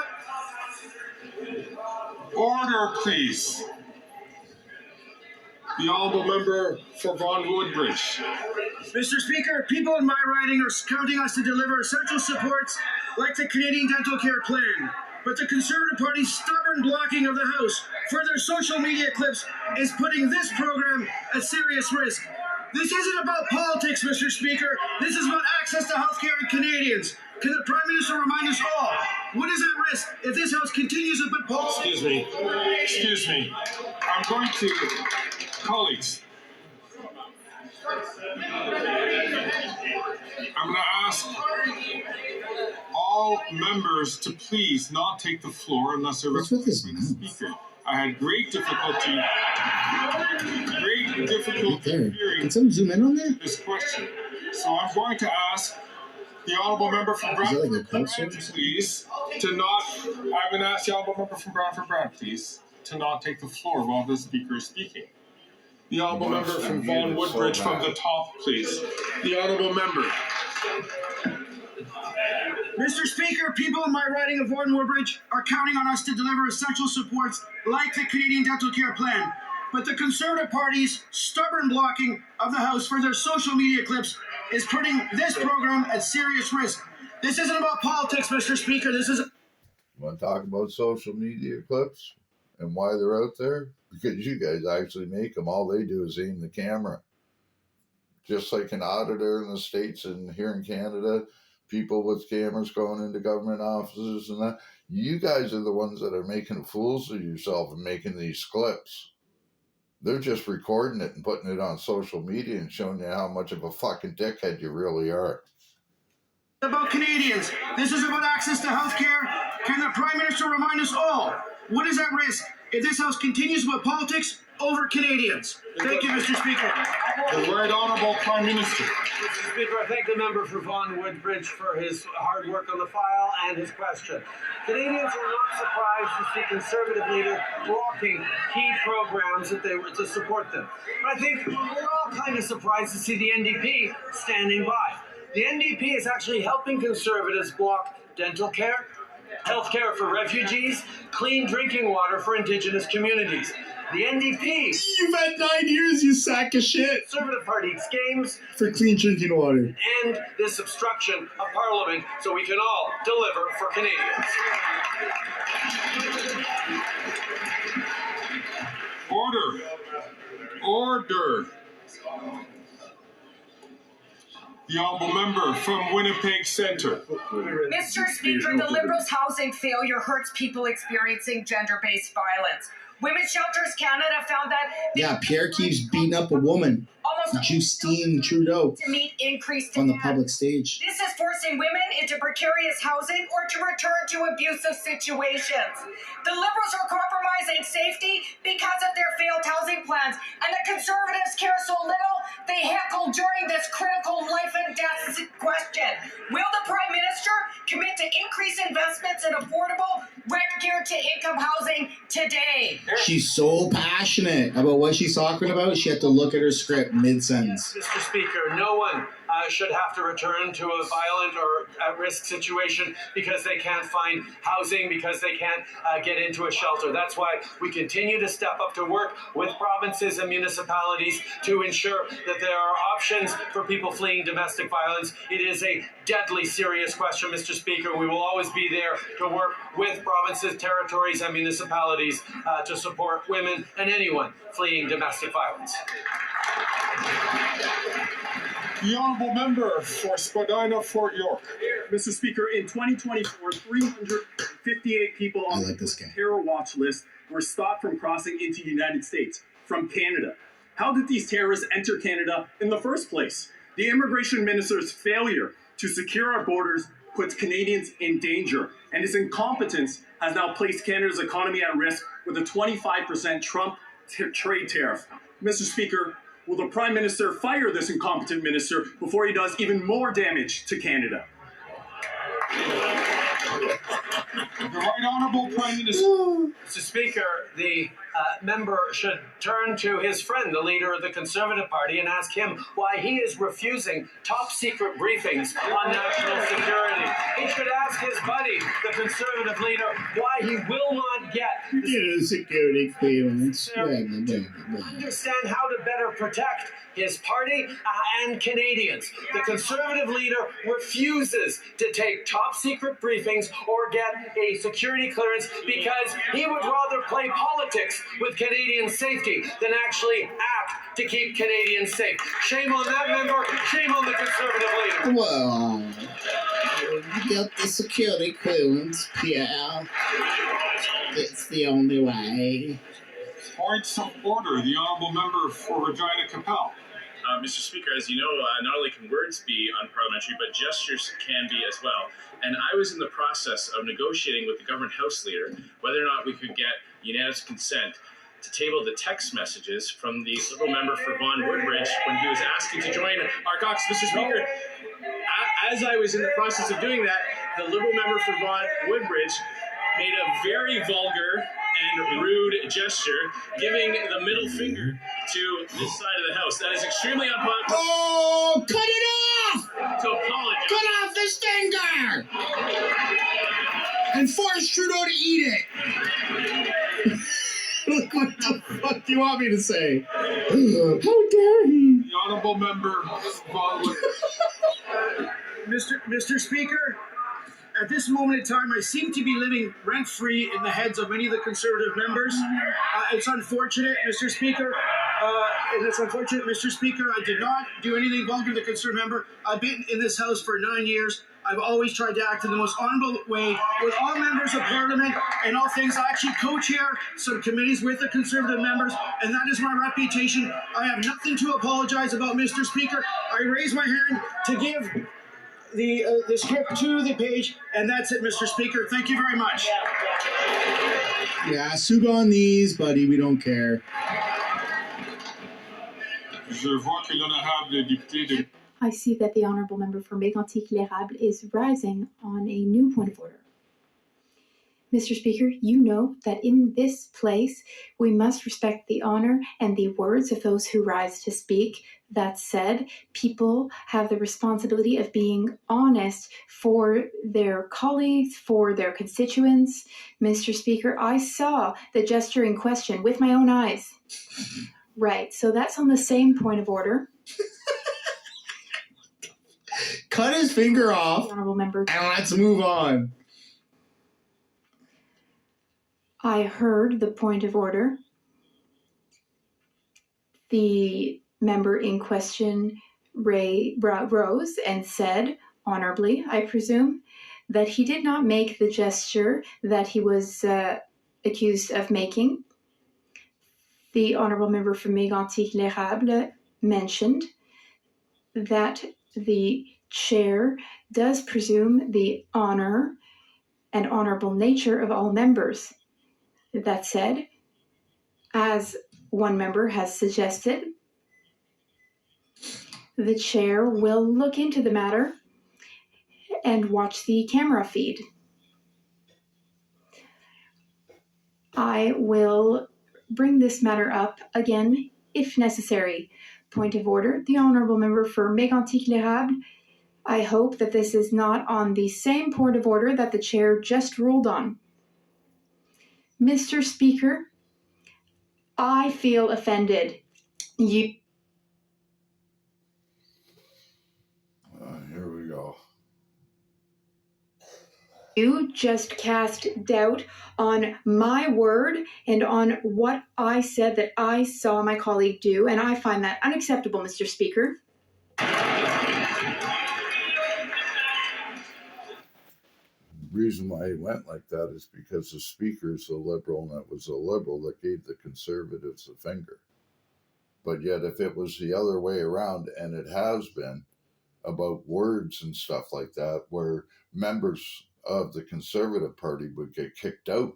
Order, please. The honourable member for Vaughan Woodbridge. Mr. Speaker, people in my riding are counting us to deliver essential supports like the Canadian Dental Care Plan. But the Conservative Party's stubborn blocking of the House for their social media clips is putting this program at serious risk. This isn't about politics, Mr. Speaker. This is about access to healthcare in Canadians. Can the Prime Minister remind us all, what is at risk if this House continues to put politics... Excuse me. I'm going to... Colleagues. I'm going to ask all members to please not take the floor unless they're requested by the Speaker. I had great difficulty hearing Can someone zoom in on that? this question. So I'm going to ask the honourable member from Brantford, like a concert? please, to not. I'm going to ask the honourable member from Brantford, please, to not take the floor while the Speaker is speaking. The honourable member from Vaughan Woodbridge from the top, please. The honourable member. Mr. Speaker, people in my riding of Vaughan Woodbridge are counting on us to deliver essential supports like the Canadian Dental Care Plan. But the Conservative Party's stubborn blocking of the House for their social media clips is putting this program at serious risk. This isn't about politics, Mr. Speaker. This is... You want to talk about social media clips and why they're out there? Because you guys actually make them. All they do is aim the camera. Just like an auditor in the States and here in Canada, people with cameras going into government offices and that. You guys are the ones that are making fools of yourself and making these clips. They're just recording it and putting it on social media and showing you how much of a fucking dickhead you really are. About Canadians. This is about access to health care. Can the Prime Minister remind us all, what is at risk if this House continues with politics over Canadians? Thank you, Mr. Speaker. The Right Honourable Prime Minister. Mr. Speaker, I thank the member for Vaughan Woodbridge for his hard work on the file and his question. Canadians are not surprised to see Conservative leaders blocking key programs that they were to support them. But I think we're all kind of surprised to see the NDP standing by. The NDP is actually helping Conservatives block dental care, health care for refugees, clean drinking water for Indigenous communities. The NDP... You've had 9 years, you sack of shit! Conservative Party games for clean drinking water. End this obstruction of Parliament so we can all deliver for Canadians. Order. Order. The honourable member from Winnipeg Centre. Mr. Speaker, the Liberals' housing failure hurts people experiencing gender-based violence. Women's Shelters Canada found that... Yeah, Pierre keeps beating up a woman. Justine Trudeau to meet increased on the demand. public stage. This is forcing women into precarious housing or to return to abusive situations. The Liberals are compromising safety because of their failed housing plans, and the Conservatives care so little they heckle during this critical life and death question. Will the Prime Minister commit to increase investments in affordable, rent secure-to-income housing today. She's so passionate about what she's talking about, she had to look at her script mid-sentence. Yes, Mr. Speaker, no one should have to return to a violent or at-risk situation because they can't find housing, because they can't get into a shelter. That's why we continue to step up to work with provinces and municipalities to ensure that there are options for people fleeing domestic violence. It is a deadly serious question, Mr. Speaker. We will always be there to work with provinces, territories, and municipalities to support women and anyone fleeing domestic violence. The honourable member for Spadina, Fort York. Mr. Speaker, in 2024, 358 people on the terror watch list were stopped from crossing into the United States from Canada. How did these terrorists enter Canada in the first place? The immigration minister's failure to secure our borders puts Canadians in danger, and his incompetence has now placed Canada's economy at risk with a 25% Trump trade tariff. Mr. Speaker, will the Prime Minister fire this incompetent minister before he does even more damage to Canada? The Right Honourable Prime Minister. Mr. Speaker, the member should turn to his friend, the leader of the Conservative Party, and ask him why he is refusing top-secret briefings on national security. He should ask his buddy, the Conservative leader, why he will not get the security clearance. understand how to better protect his party and Canadians. The Conservative leader refuses to take top-secret briefings or get a security clearance because he would rather play politics with Canadian safety than actually act to keep Canadians safe. Shame on that member. Shame on the Conservative leader. Well, get the security clearance, Pierre. It's the only way. Points of order. The honourable member for Regina Capel. Mr. Speaker, as you know, not only can words be unparliamentary, but gestures can be as well. And I was in the process of negotiating with the government House leader whether or not we could get unanimous consent to table the text messages from the Liberal member for Vaughan Woodbridge when he was asking to join our caucus. Mr. Speaker, as I was in the process of doing that, the Liberal member for Vaughan Woodbridge made a very vulgar and rude gesture, giving the middle finger to this side of the House. That is extremely unpopular. Oh, cut it off! To apologize. Cut off this finger! And force Trudeau to eat it! Look, what the fuck do you want me to say? How dare he? The honourable member Vaughan Mr. Speaker, at this moment in time, I seem to be living rent-free in the heads of many of the Conservative members. It's unfortunate, Mr. Speaker. I did not do anything vulgar to the Conservative member. I've been in this House for 9 years. I've always tried to act in the most honourable way with all members of Parliament and all things. I actually co-chair some committees with the Conservative members, and that is my reputation. I have nothing to apologize about, Mr. Speaker. I raise my hand to give the script to the page, and that's it, Mr. Speaker. Thank you very much. Yeah, sug on these, buddy. We don't care. I see that the honourable member for Mégantic-L'Érable is rising on a new point of order. Mr. Speaker, you know that in this place we must respect the honor and the words of those who rise to speak. That said, people have the responsibility of being honest for their colleagues, for their constituents. Mr. Speaker, I saw the gesture in question with my own eyes. Right, so that's on the same point of order. Cut his finger off, Honourable member, and let's move on. I heard the point of order. The member in question rose and said, honorably, I presume, that he did not make the gesture that he was accused of making. The honourable member for Mégantic-L'Érable mentioned that the chair does presume the honor and honourable nature of all members. That said, as one member has suggested, the chair will look into the matter and watch the camera feed. I will bring this matter up again if necessary. Point of order. The Honourable Member for Mégantic-L'Érable. I hope that this is not on the same point of order that the Chair just ruled on. Mr. Speaker, I feel offended. Here we go. You just cast doubt on my word and on what I said that I saw my colleague do, and I find that unacceptable, Mr. Speaker. The reason why he went like that is because the Speaker is a Liberal, and it was a Liberal that gave the Conservatives the finger. But yet, if it was the other way around, and it has been, about words and stuff like that, where members of the Conservative Party would get kicked out,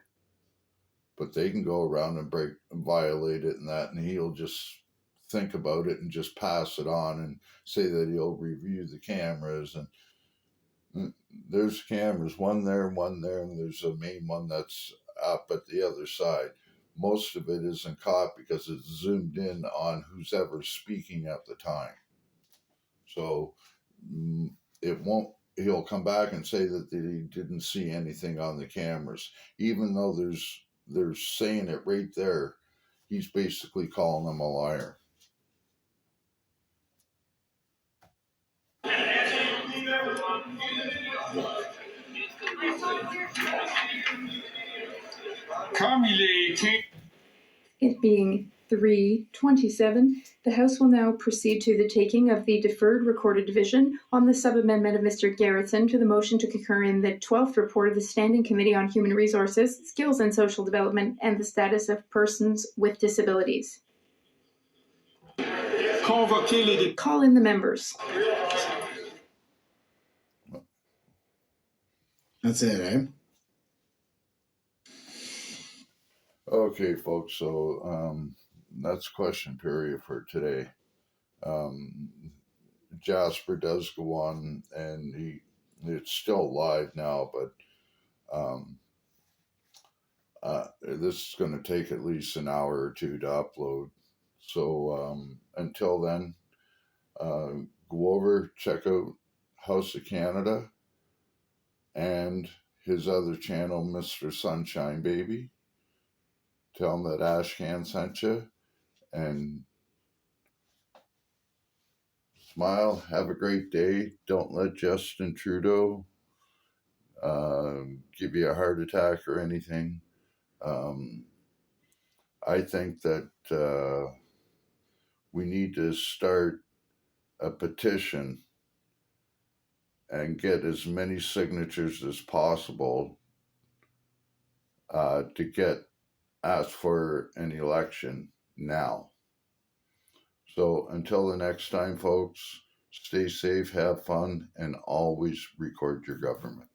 but they can go around and violate it and that, and he'll just think about it and just pass it on and say that he'll review the cameras. And there's cameras, one there, and there's a main one that's up at the other side. Most of it isn't caught because it's zoomed in on who's ever speaking at the time. So it won't, he'll come back and say that he didn't see anything on the cameras. Even though they're saying it right there, he's basically calling them a liar. It being 3:27, the House will now proceed to the taking of the deferred recorded division on the sub-amendment of Mr. Garretson to the motion to concur in the 12th report of the Standing Committee on Human Resources, Skills and Social Development and the Status of Persons with Disabilities. Call in the members. That's it, eh? Okay, folks, so that's question period for today. Jasper does go on, and it's still live now, but this is going to take at least an hour or two to upload. So until then, go over, check out House of Canada and his other channel, Mr. Sunshine Baby. Tell him that Ashcan sent you, and smile. Have a great day. Don't let Justin Trudeau give you a heart attack or anything. I think that we need to start a petition and get as many signatures as possible to ask for an election now. So until the next time, folks, stay safe, have fun, and always record your government.